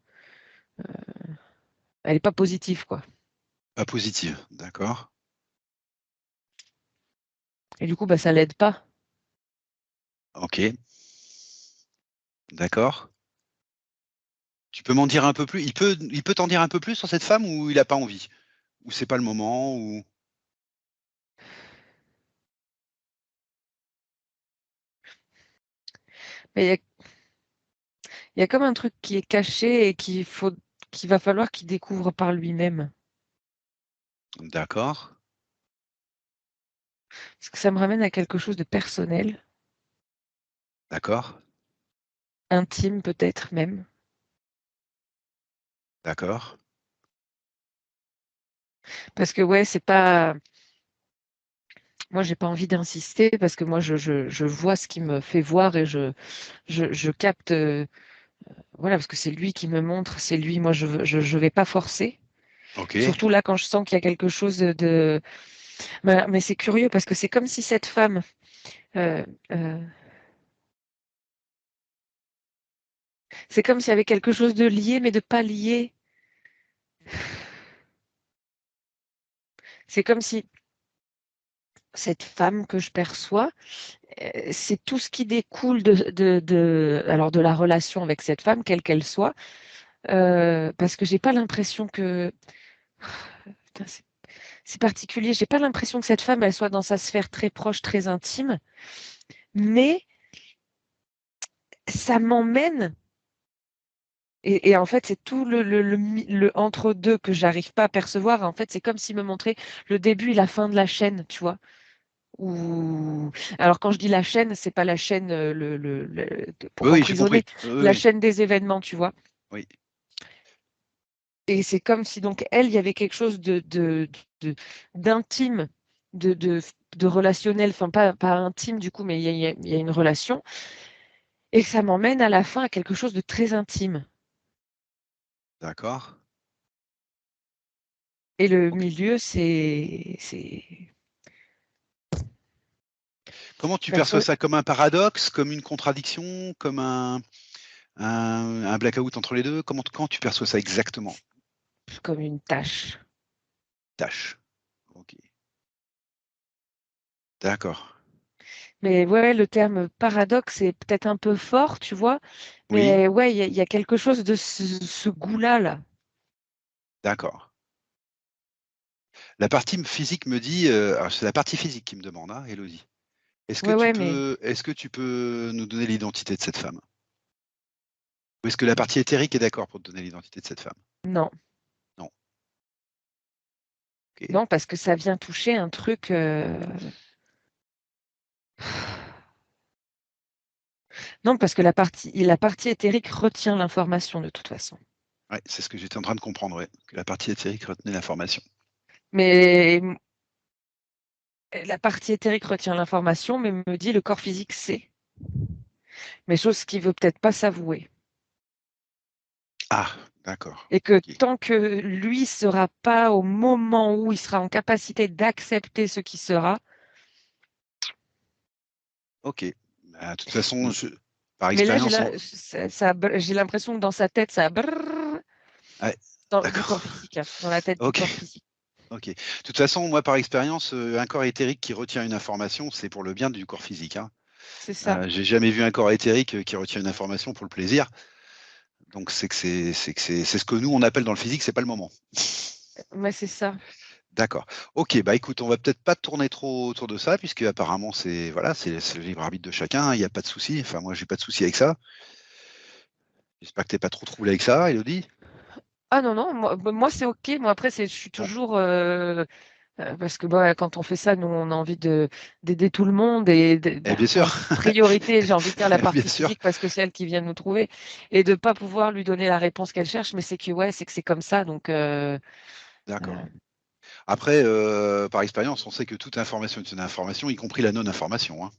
elle est pas positive, quoi. Pas positive, d'accord, Et du coup, bah, ça l'aide pas. ok, d'accord. Tu peux m'en dire un peu plus? Il peut t'en dire un peu plus sur cette femme ou il a pas envie? Ou c'est pas le moment ou... Mais il y a comme un truc qui est caché et qu'il va falloir qu'il découvre par lui-même. D'accord. Parce que ça me ramène à quelque chose de personnel, D'accord. intime peut-être même. D'accord. Parce que ouais, c'est pas. Moi, j'ai pas envie d'insister parce que moi, je vois ce qui me fait voir et je capte. Voilà, parce que c'est lui qui me montre, c'est lui. Moi, je vais pas forcer. Ok. Surtout là, quand je sens qu'il y a quelque chose de. Mais c'est curieux parce que c'est comme si cette femme. euh, euh, c'est comme s'il y avait quelque chose de lié, mais de pas lié. C'est comme si cette femme que je perçois, c'est tout ce qui découle alors de la relation avec cette femme, quelle qu'elle soit, parce que j'ai pas l'impression que. Putain, c'est particulier. J'ai pas l'impression que cette femme, elle soit dans sa sphère très proche, très intime, mais ça m'emmène. Et en fait, c'est tout le entre-deux que j'arrive pas à percevoir. En fait, c'est comme s'il me montrait le début et la fin de la chaîne, tu vois. Alors, quand je dis la chaîne, c'est pas la chaîne pour Oui, oui, j'ai compris. emprisonner, Oui, la oui. chaîne des événements, tu vois. Oui. Et c'est comme si, donc, elle, il y avait quelque chose de- d'intime, de, de, de relationnel, enfin, pas intime du coup, mais il y a une relation. Et ça m'emmène à la fin à quelque chose de très intime. D'accord. Et le Ok. milieu, c'est Comment tu perçois perso ça? Comme un paradoxe, comme une contradiction, comme un blackout entre les deux? Comment tu perçois ça exactement? comme une tâche. Tâche. Ok. D'accord. Mais ouais, le terme paradoxe est peut-être un peu fort, tu vois. Oui, Mais ouais, il y a quelque chose de ce goût-là, là. d'accord. La partie physique me dit, alors c'est la partie physique qui me demande, hein, Élodie. Ouais, ouais, mais Est-ce que tu peux nous donner l'identité de cette femme? Ou est-ce que la partie éthérique est d'accord pour te donner l'identité de cette femme? non. Non. Ok. Non, parce que ça vient toucher un truc. Non, parce que la partie éthérique retient l'information de toute façon. Ouais, c'est ce que j'étais en train de comprendre, ouais, que la partie éthérique retenait l'information. Mais la partie éthérique retient l'information, mais me dit le corps physique sait. Mais chose qu'il veut peut-être pas s'avouer. Ah, d'accord. Et que Ok. tant que lui sera pas au moment où il sera en capacité d'accepter ce qui sera, Ok. Bah, de toute façon, par mais là expérience, j'ai l'impression que dans sa tête ça ouais, du corps d'accord. physique, hein, dans la tête du Ok. corps physique. Ok. De toute façon, moi, par expérience, un corps éthérique qui retient une information, c'est pour le bien du corps physique, hein. C'est ça. J'ai jamais vu un corps éthérique qui retient une information pour le plaisir. Donc c'est ce que nous on appelle dans le physique, c'est pas le moment. Mais c'est ça. D'accord. Ok, bah écoute, on va peut-être pas tourner trop autour de ça, puisque apparemment c'est voilà, c'est le libre arbitre de chacun, il n'y a pas de souci. Enfin, moi j'ai pas de souci avec ça. J'espère que t'es pas trop troublé avec ça, Elodie. Ah non, non, moi c'est OK. Moi après, je suis Bon, toujours. Parce que bah, quand on fait ça, nous, on a envie d'aider tout le monde et bien sûr, en priorité, j'ai envie de dire la bien partie sûr. physique parce que c'est elle qui vient de nous trouver et de pas pouvoir lui donner la réponse qu'elle cherche, mais c'est que ouais, c'est que c'est comme ça. Donc, D'accord. euh, Après, par expérience, on sait que toute information est une information, y compris la non-information, hein.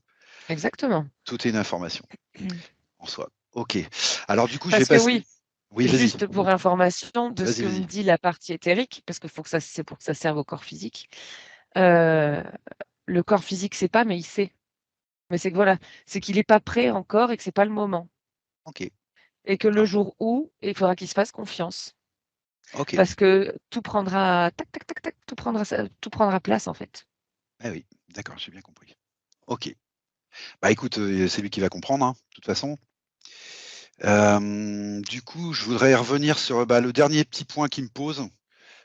exactement. Tout est une information en soi. Ok. Alors du coup, je vais Parce que passer. oui, Oui, vas-y. juste pour information de ce Vas-y, que me vas-y. dit la partie éthérique, parce qu'il faut que c'est pour que ça serve au corps physique. euh, le corps physique sait pas, mais il sait. Mais c'est que voilà, c'est qu'il n'est pas prêt encore et que c'est pas le moment. Ok, Et que le d'accord. jour où, il faudra qu'il se fasse confiance. Ok. Parce que tout prendra, tac, tac, tac, tac, tout prendra place en fait. Ah oui, d'accord, j'ai bien compris. Ok. Bah écoute, c'est lui qui va comprendre, hein, de toute façon. Du coup, je voudrais revenir sur bah, le dernier petit point qu'il me pose.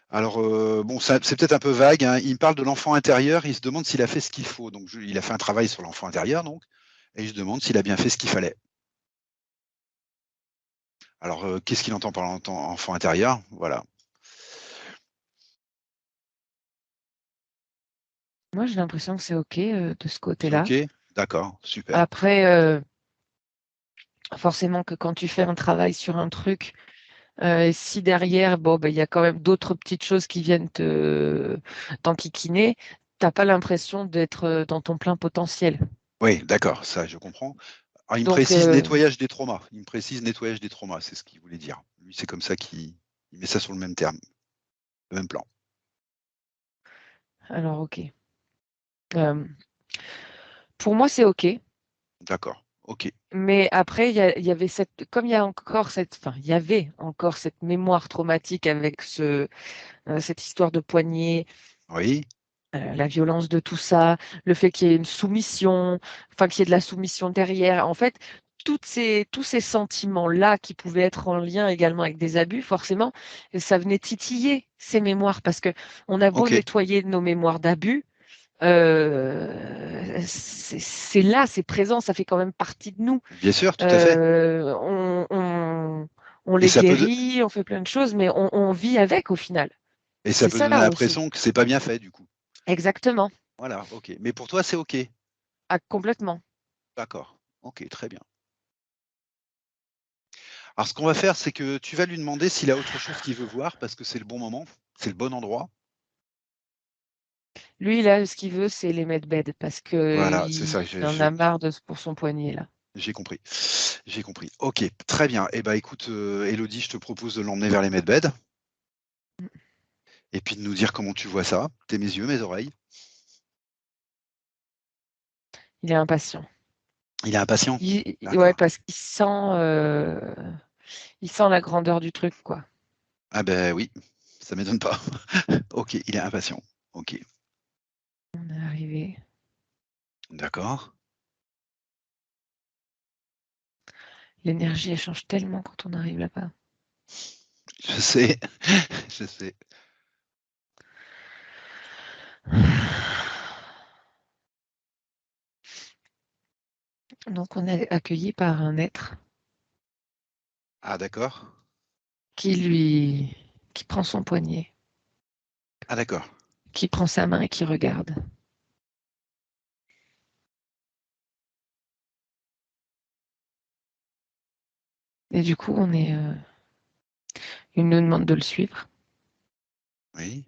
Alors, bon, c'est peut-être un peu vague, hein. Il me parle de l'enfant intérieur, il se demande s'il a fait ce qu'il faut. Donc, il a fait un travail sur l'enfant intérieur, donc, et il se demande s'il a bien fait ce qu'il fallait. Alors, qu'est-ce qu'il entend par enfant intérieur? Voilà. Moi, j'ai l'impression que c'est OK, de ce C'est côté-là. OK? D'accord, super. Après, forcément que quand tu fais un travail sur un truc, si derrière, bon, il y a quand même d'autres petites choses qui viennent t'enquiquiner, tu as pas l'impression d'être, dans ton plein potentiel. Oui, d'accord, ça je comprends. Alors il me Donc précise nettoyage des traumas. Il me précise nettoyage des traumas, c'est ce qu'il voulait dire. Lui, c'est comme ça qu'il met ça sur le même terme, le même plan. alors OK. Pour moi, c'est OK, D'accord, OK. mais après il y avait comme il y a encore il y avait encore cette mémoire traumatique avec cette histoire de poignée, Oui, la violence de tout ça, le fait qu'il y ait une soumission, enfin qu'il y ait de la soumission derrière. En fait, tous ces sentiments-là qui pouvaient être en lien également avec des abus, forcément, ça venait titiller ces mémoires parce que on a beau OK. nettoyer nos mémoires d'abus, c'est là, c'est présent, ça fait quand même partie de nous. Bien sûr, tout à fait. Euh, on, on Et les ça peut guérit, on fait plein de choses, mais on vit avec au final. et ça C'est peut donner ça aussi. l'impression que c'est pas bien fait du coup. Exactement. Voilà, OK. Mais pour toi, c'est OK? Ah, complètement. D'accord. OK, très bien. Alors ce qu'on va faire, c'est que tu vas lui demander s'il a autre chose qu'il veut voir parce que c'est le bon moment, c'est le bon endroit. Lui, là, ce qu'il veut, c'est les medbed parce que Voilà, c'est il ça, en a marre pour son poignet, là. j'ai compris. J'ai compris. OK, très bien. Eh ben, écoute, Élodie, je te propose de l'emmener vers les medbed et puis de nous dire comment tu vois ça. Tu mes yeux, mes oreilles. Il est impatient. Il est impatient? Ouais, D'accord. parce il sent la grandeur du truc, quoi. Ah ben oui, ça m'étonne pas. OK, il est impatient. OK, On est arrivé. d'accord. L'énergie, elle change tellement quand on arrive là-bas. Je sais, je sais. Donc, on est accueilli par un être Ah d'accord. qui prend son poignet, Ah d'accord. qui prend sa main et qui regarde. Et du coup, il nous demande de le suivre. Oui.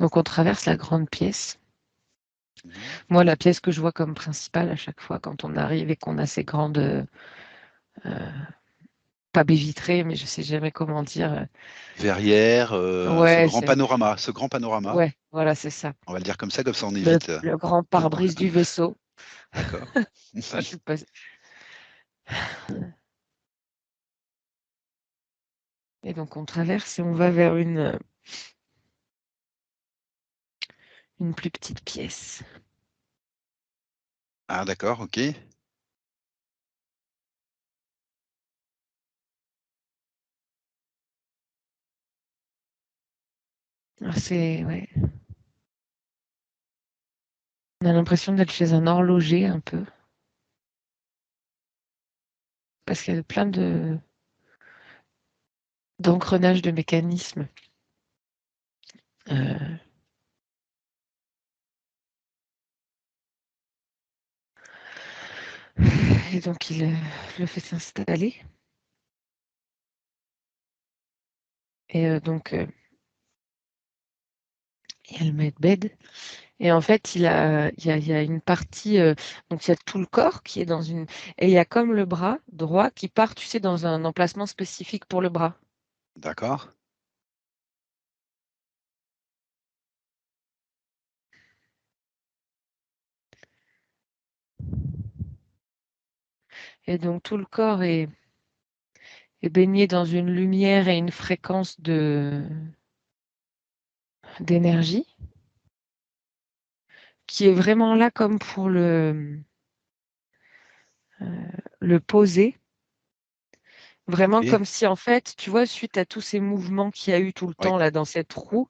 Donc, on traverse la grande pièce. Mmh. Moi, la pièce que je vois comme principale à chaque fois quand on arrive et qu'on a ces grandes, pas baies vitrées, mais je sais jamais comment dire. Verrières, Ouais, ce grand panorama, ouais, voilà, c'est ça. on va le dire comme ça on Le, évite, le grand de pare-brise du vaisseau. d'accord. Ah, je suis pas... Et donc, on traverse et on va vers une plus petite pièce. Ah d'accord, OK. Ah, ouais. On a l'impression d'être chez un horloger un peu, parce qu'il y a plein d'engrenages de mécanismes. Euh, et donc, il le fait s'installer. Et donc, il y a le medbed. Et en fait, il y a une partie, donc il y a tout le corps qui est dans une... Et il y a comme le bras droit qui part, tu sais, dans un emplacement spécifique pour le bras. D'accord. Et donc tout le corps est baigné dans une lumière et une fréquence d'énergie qui est vraiment là comme pour le poser. Vraiment OK. comme si, en fait, tu vois, suite à tous ces mouvements qu'il y a eu tout le Oui. temps là dans cette roue,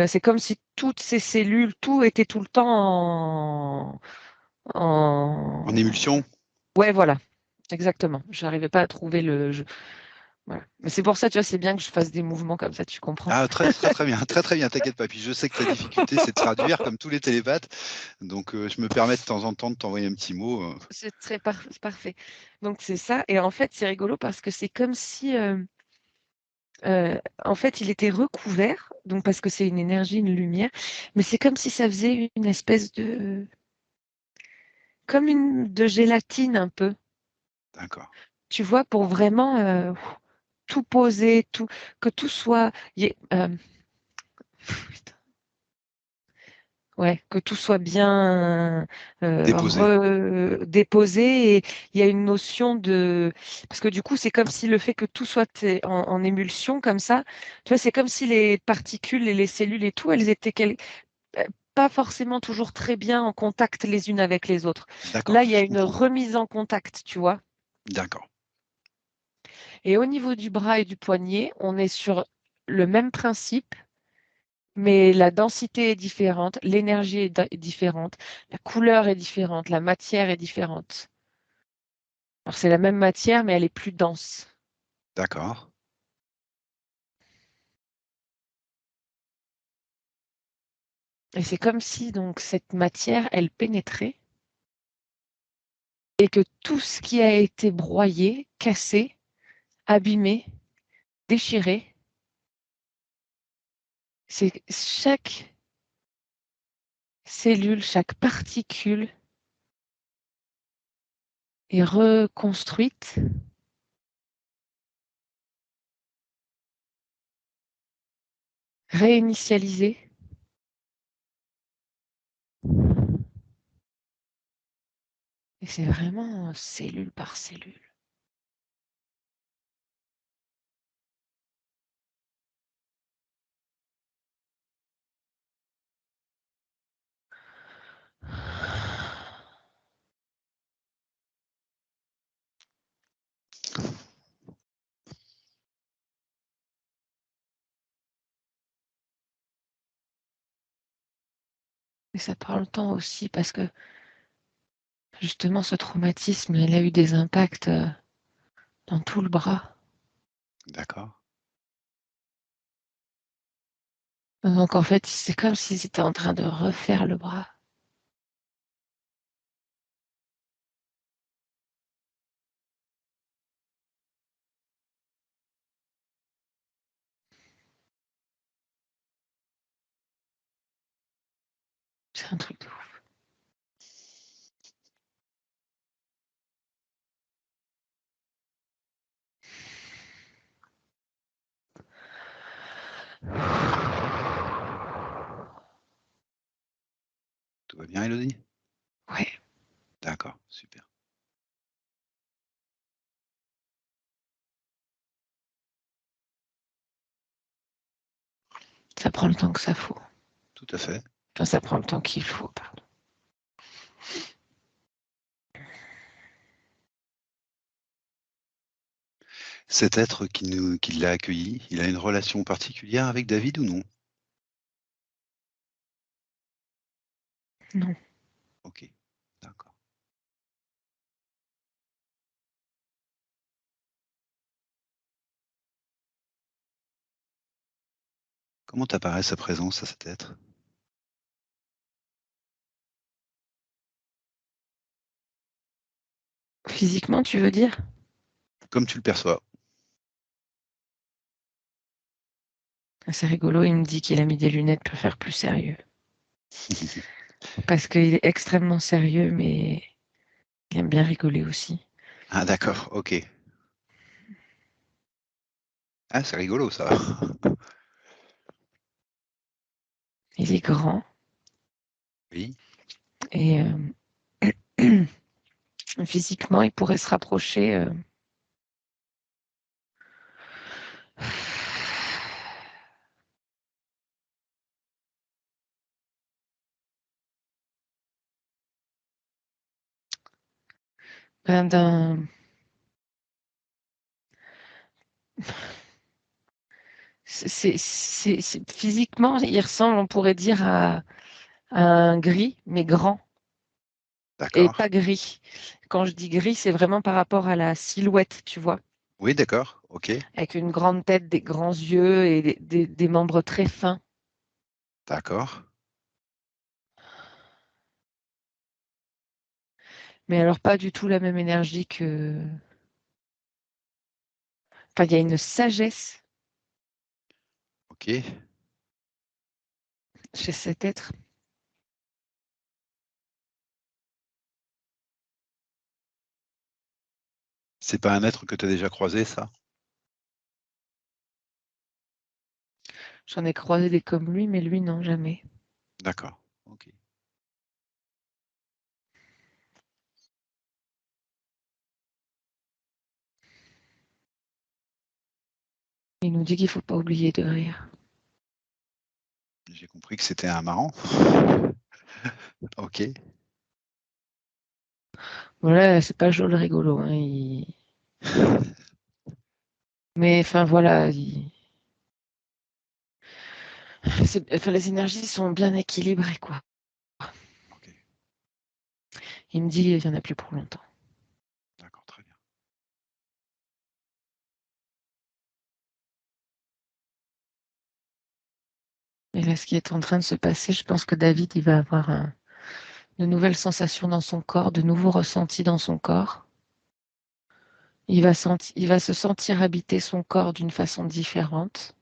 c'est comme si toutes ces cellules, tout était tout le temps En émulsion? Ouais, voilà, exactement. Je n'arrivais pas à trouver le... Voilà. Mais c'est pour ça, tu vois, c'est bien que je fasse des mouvements comme ça, tu comprends. Ah, très bien, très bien, t'inquiète pas. Puis je sais que ta difficulté, c'est de traduire comme tous les télépathes. Donc, je me permets de temps en temps de t'envoyer un petit mot. C'est très parfait. Donc, c'est ça. Et en fait, c'est rigolo parce que c'est comme si, en fait, il était recouvert, donc parce que c'est une énergie, une lumière, mais c'est comme si ça faisait une espèce de... comme une de gélatine un peu, D'accord. tu vois, pour vraiment tout poser, tout, que tout soit... putain. Ouais, que tout soit bien Déposé. déposé et il y a une notion de... Parce que du coup, c'est comme si le fait que tout soit en émulsion comme ça, tu vois, c'est comme si les particules et les cellules et tout, elles étaient euh, pas forcément toujours très bien en contact les unes avec les autres. D'accord, Là, il y a je une comprends. remise en contact, tu vois. D'accord. Et au niveau du bras et du poignet, on est sur le même principe, mais la densité est différente, l'énergie est différente, la couleur est différente, la matière est différente. Alors c'est la même matière, mais elle est plus dense. D'accord. Et c'est comme si donc cette matière, elle pénétrait et que tout ce qui a été broyé, cassé, abîmé, déchiré, c'est chaque cellule, chaque particule est reconstruite, réinitialisée. Et c'est vraiment cellule par cellule. Et ça prend le temps aussi parce que justement ce traumatisme, il a eu des impacts dans tout le bras. D'accord. Donc en fait, c'est comme s'ils étaient en train de refaire le bras. C'est un truc de ouf. Tout va bien, Elodie? Ouais, D'accord, super. ça prend le temps que ça faut. Tout à fait. Enfin, ça prend le temps qu'il faut, pardon. Cet être qui l'a accueilli, il a une relation particulière avec David ou non? Non. Ok, d'accord. Comment t'apparaît sa présence à cet être? Physiquement, tu veux dire? Comme tu le perçois. C'est rigolo, il me dit qu'il a mis des lunettes pour faire plus sérieux. Parce qu'il est extrêmement sérieux, mais il aime bien rigoler aussi. Ah d'accord, ok. Ah, c'est rigolo ça. Il est grand Oui, et physiquement, il pourrait se rapprocher d'un... Physiquement, il ressemble, on pourrait dire, à un gris, mais grand. et D'accord. pas gris. Quand je dis gris, c'est vraiment par rapport à la silhouette, tu vois, Oui, d'accord. Ok. avec une grande tête, des grands yeux et des membres très fins. D'accord. Mais alors pas du tout la même énergie que... Enfin, il y a une sagesse Ok. chez cet être. C'est pas un être que tu as déjà croisé, ça? J'en ai croisé des comme lui, mais lui, non, jamais. D'accord. Ok. Il nous dit qu'il faut pas oublier de rire. J'ai compris que c'était un marrant. Ok. Voilà, c'est pas Joel rigolo. Hein, mais enfin, voilà. Enfin, les énergies sont bien équilibrées, quoi. Ok. Il me dit, il y en a plus pour longtemps. D'accord, très bien. Et là, ce qui est en train de se passer, je pense que David, il va avoir de nouvelles sensations dans son corps, de nouveaux ressentis dans son corps. Il va se sentir habiter son corps d'une façon différente.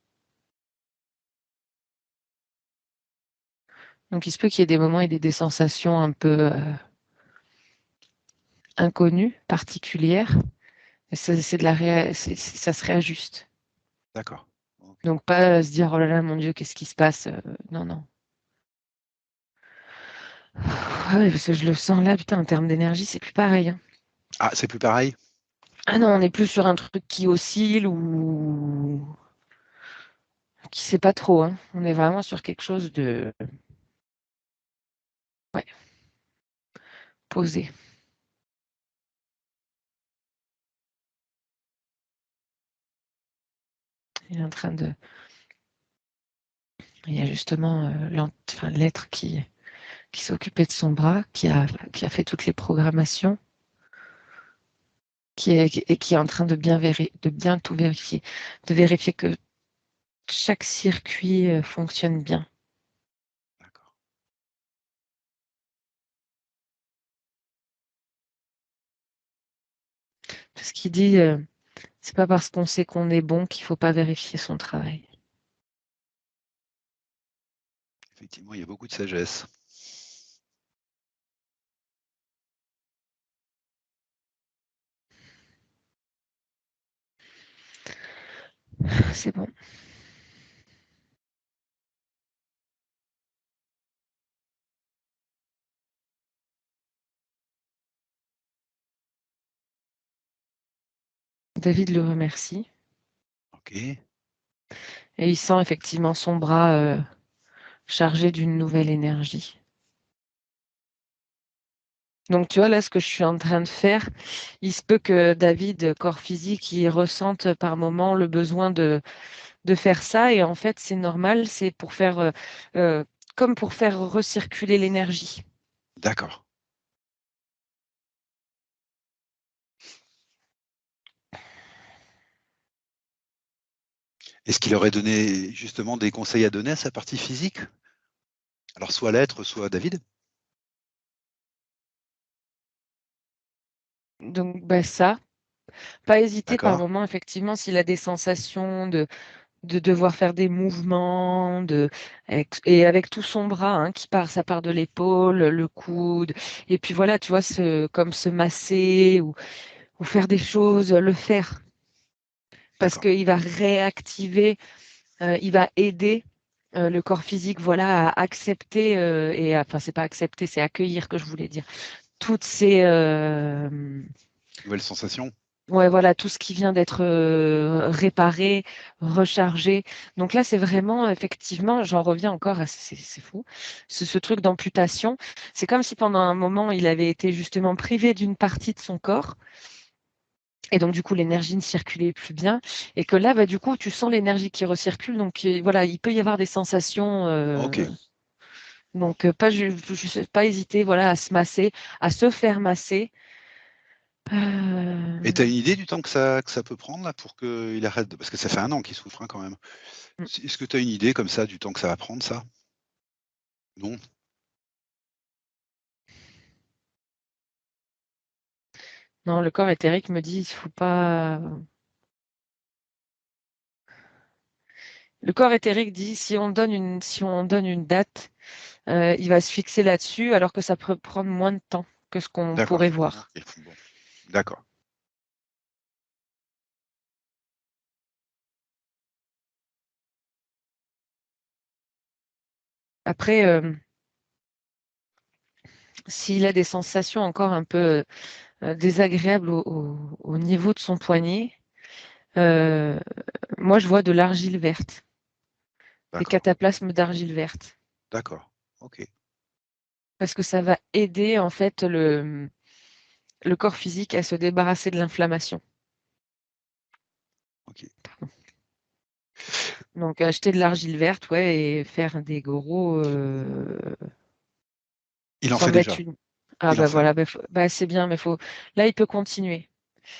Donc, il se peut qu'il y ait des moments et des sensations un peu inconnues, particulières. Et c'est de ça se réajuste. D'accord. Ok. Donc, pas se dire, oh là là, mon Dieu, qu'est-ce qui se passe? Non, non. Ah ouais, parce que je le sens là, putain, en termes d'énergie, c'est plus pareil. Hein. Ah, c'est plus pareil? Ah non, on n'est plus sur un truc qui oscille ou qui sait pas trop. Hein. On est vraiment sur quelque chose de ouais, posé. Il est en train de. Il y a justement l'être qui s'occupait de son bras, qui a fait toutes les programmations, et qui est en train de de bien tout vérifier, de vérifier que chaque circuit fonctionne bien. D'accord. Ce qu'il dit, c'est pas parce qu'on sait qu'on est bon qu'il faut pas vérifier son travail. Effectivement, il y a beaucoup de sagesse. C'est bon. David le remercie Ok. et il sent effectivement son bras chargé d'une nouvelle énergie. Donc, tu vois, là, ce que je suis en train de faire, il se peut que David, corps physique, il ressente par moment le besoin de faire ça. Et en fait, c'est normal, c'est pour faire, euh, comme pour faire recirculer l'énergie. D'accord. Est-ce qu'il aurait donné justement des conseils à donner à sa partie physique? Alors soit l'être, soit David? Donc, bah, ça, pas hésiter par D'accord. moment, effectivement, s'il a des sensations de devoir faire des mouvements, et avec tout son bras hein, qui part, ça part de l'épaule, le coude, et puis voilà, tu vois, comme se masser ou faire des choses, le faire, parce D'accord. qu'il va réactiver, il va aider le corps physique, voilà, à accepter, enfin, c'est pas accepter, c'est accueillir que je voulais dire, toutes ces, Nouvelle sensation? ouais, voilà, tout ce qui vient d'être réparé, rechargé. Donc là, c'est vraiment, effectivement, j'en reviens encore, c'est fou, ce truc d'amputation. C'est comme si pendant un moment, il avait été justement privé d'une partie de son corps. Et donc, du coup, l'énergie ne circulait plus bien. Et que là, bah, du coup, tu sens l'énergie qui recircule. Donc, voilà, il peut y avoir des sensations Ok. Donc, pas hésiter, voilà, à se masser, à se faire masser. Et tu as une idée du temps que ça peut prendre là, pour qu'il arrête parce que ça fait 1 an qu'il souffre, hein, quand même. Est-ce que tu as une idée comme ça du temps que ça va prendre ça? Non? Non, le corps éthérique me dit, il faut pas. Le corps éthérique dit, si on donne une date, il va se fixer là-dessus, alors que ça peut prendre moins de temps que ce qu'on D'accord. pourrait voir. OK, bon, d'accord. Après, s'il a des sensations encore un peu désagréables au niveau de son poignet, euh, moi je vois de l'argile verte, des D'accord. cataplasmes d'argile verte, D'accord. OK. parce que ça va aider en fait le corps physique à se débarrasser de l'inflammation. OK. Donc acheter de l'argile verte, ouais, et faire des gros, Il en s'en fait mettre déjà? une. Ah Il en bah fait? voilà, bah, c'est bien, mais faut. Là, il peut continuer.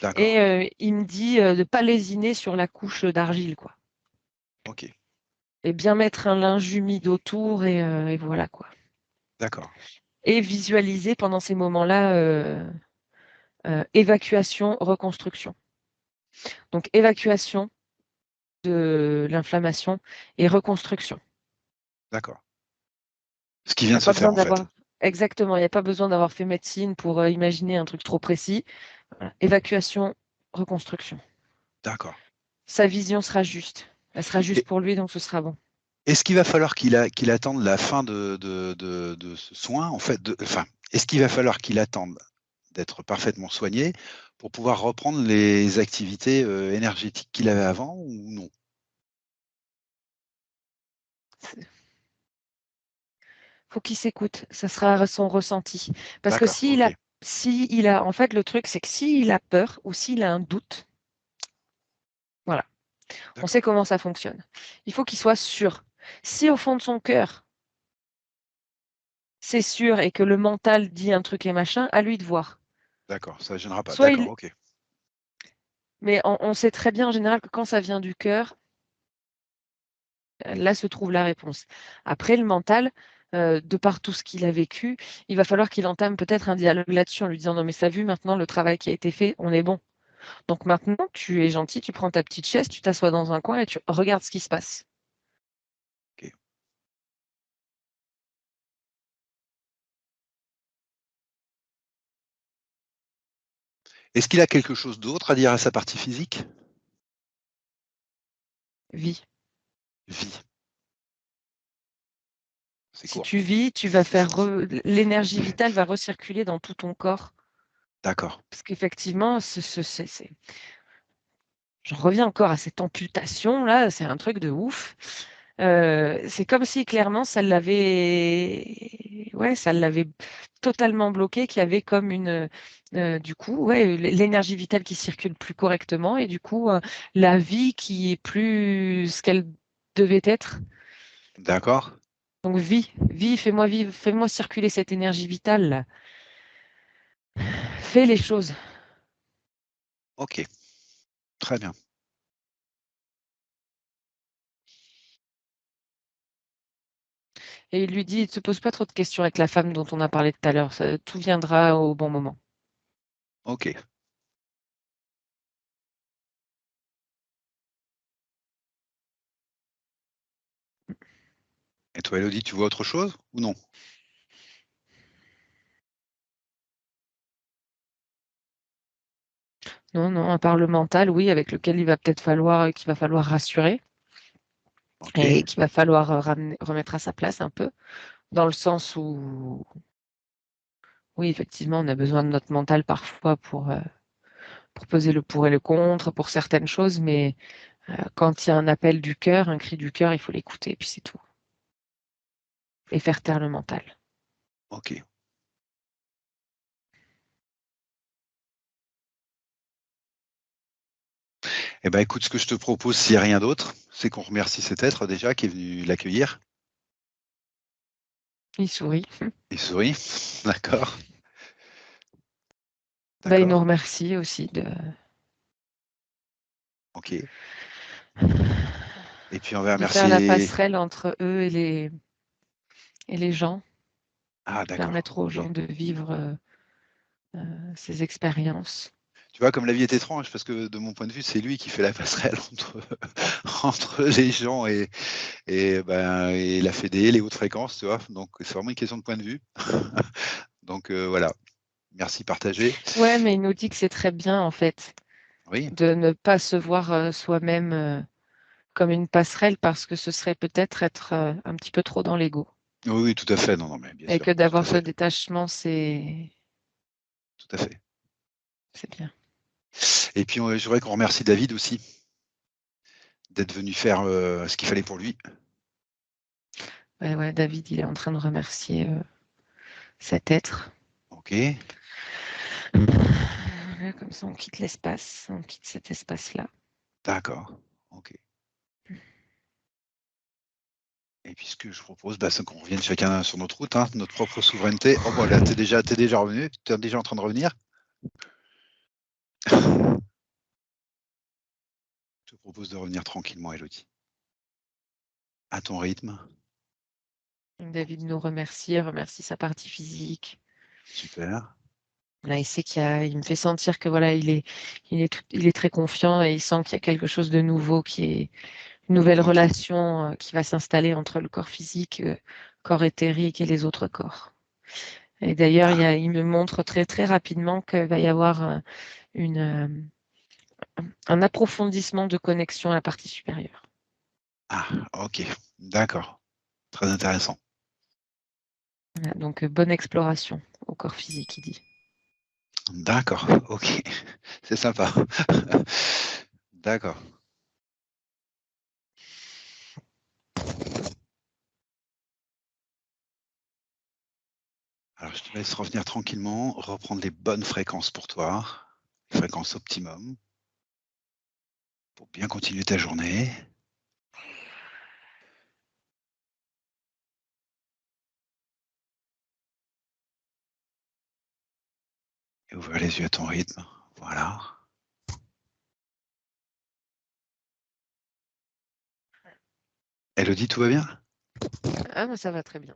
D'accord. Et il me dit de ne pas lésiner sur la couche d'argile, quoi. OK. Et bien mettre un linge humide autour et voilà, quoi. D'accord. Et visualiser pendant ces moments-là évacuation, reconstruction. Donc évacuation de l'inflammation et reconstruction. D'accord. Ce qui Il n'y vient a de se pas faire, besoin en fait? d'avoir. Exactement, il n'y a pas besoin d'avoir fait médecine pour imaginer un truc trop précis. Voilà. Évacuation, reconstruction. D'accord. Sa vision sera juste. Elle sera juste Et pour lui, donc ce sera bon. est-ce qu'il va falloir qu'il attende la fin de ce soin, en fait, enfin, est-ce qu'il va falloir qu'il attende d'être parfaitement soigné pour pouvoir reprendre les activités, énergétiques qu'il avait avant ou non? Faut qu'il s'écoute. Ça sera son ressenti. Parce que D'accord, OK. en fait, le truc, c'est que s'il a peur ou s'il a un doute, voilà, on D'accord, sait comment ça fonctionne. Il faut qu'il soit sûr. Si au fond de son cœur, c'est sûr et que le mental dit un truc et machin, à lui de voir. d'accord, ça ne gênera pas. Soit D'accord, il, OK. mais on sait très bien en général que quand ça vient du cœur, là se trouve la réponse. Après, le mental, de par tout ce qu'il a vécu, il va falloir qu'il entame peut-être un dialogue là-dessus en lui disant non mais ça a vu maintenant le travail qui a été fait, on est bon. Donc maintenant, tu es gentil, tu prends ta petite chaise, tu t'assois dans un coin et tu regardes ce qui se passe. OK. Est-ce qu'il a quelque chose d'autre à dire à sa partie physique? Vis. Vie, c'est Si court. tu vis, tu vas faire l'énergie vitale va recirculer dans tout ton corps. D'accord, Parce qu'effectivement, j'en reviens encore à cette amputation là, c'est un truc de ouf. C'est comme si clairement ça l'avait totalement bloqué, qu'il y avait comme du coup, ouais, l'énergie vitale qui circule plus correctement et du coup, la vie qui est plus ce qu'elle devait être. d'accord, Donc fais-moi circuler cette énergie vitale là. Fais les choses. OK, très bien. Et il lui dit, ne te pose pas trop de questions avec la femme dont on a parlé tout à l'heure, tout viendra au bon moment. OK. Et toi, Élodie, tu vois autre chose ou non? Non, non, un part le mental, oui, avec lequel qu'il va falloir rassurer OK, et qu'il va falloir remettre à sa place un peu, dans le sens où, oui, effectivement, on a besoin de notre mental parfois pour peser le pour et le contre pour certaines choses, mais quand il y a un appel du cœur, un cri du cœur, il faut l'écouter, et puis c'est tout. Et faire taire le mental. OK. Eh ben, écoute, ce que je te propose, s'il y a rien d'autre, c'est qu'on remercie cet être déjà qui est venu l'accueillir. Il sourit. Il sourit. D'accord. Bah, il nous D'accord. remercie aussi Ok. Et puis on va de faire la remercier. passerelle entre eux et les gens, Ah, d'accord. permettre aux Ok. gens de vivre ces expériences. Tu vois, comme la vie est étrange, parce que de mon point de vue, c'est lui qui fait la passerelle entre, entre les gens et la Fédé, les hautes fréquences, tu vois. Donc, c'est vraiment une question de point de vue. Donc, voilà. Merci partagé. Ouais, mais il nous dit que c'est très bien, en fait, Oui, de ne pas se voir soi-même comme une passerelle parce que ce serait peut-être être un petit peu trop dans l'ego. oui, oui, tout à fait. Non, non, mais bien Et sûr, que tout à d'avoir ce fait, détachement, c'est tout à fait. bien. Et puis, je voudrais qu'on remercie David aussi d'être venu faire ce qu'il fallait pour lui. Ouais, ouais, David, il est en train de remercier cet être. Ok, Voilà, comme ça, on quitte l'espace, on quitte cet espace-là. d'accord. Ok. Et puis, ce que je propose, bah, c'est qu'on revienne chacun sur notre route, hein, notre propre souveraineté. Oh, bon, là, t'es déjà revenu, t'es déjà en train de revenir. Je te propose de revenir tranquillement, Elodie. À ton rythme. David nous remercie, remercie sa partie physique. Super. Là, il sait il me fait sentir que voilà, il est très confiant et il sent qu'il y a quelque chose de nouveau, qui est une nouvelle Ok. relation qui va s'installer entre le corps physique, corps éthérique et les autres corps. Et d'ailleurs, Ah, il me montre très très rapidement qu'il va y avoir une, un approfondissement de connexion à la partie supérieure. ah, ok. D'accord. Très intéressant. Voilà, donc bonne exploration au corps physique, il dit. D'accord. Ok. C'est sympa. D'accord. Alors, je te laisse revenir tranquillement, reprendre les bonnes fréquences pour toi, fréquence optimum, pour bien continuer ta journée. Et ouvrir les yeux à ton rythme. Voilà. Elodie, tout va bien? Ah, mais ça va très bien.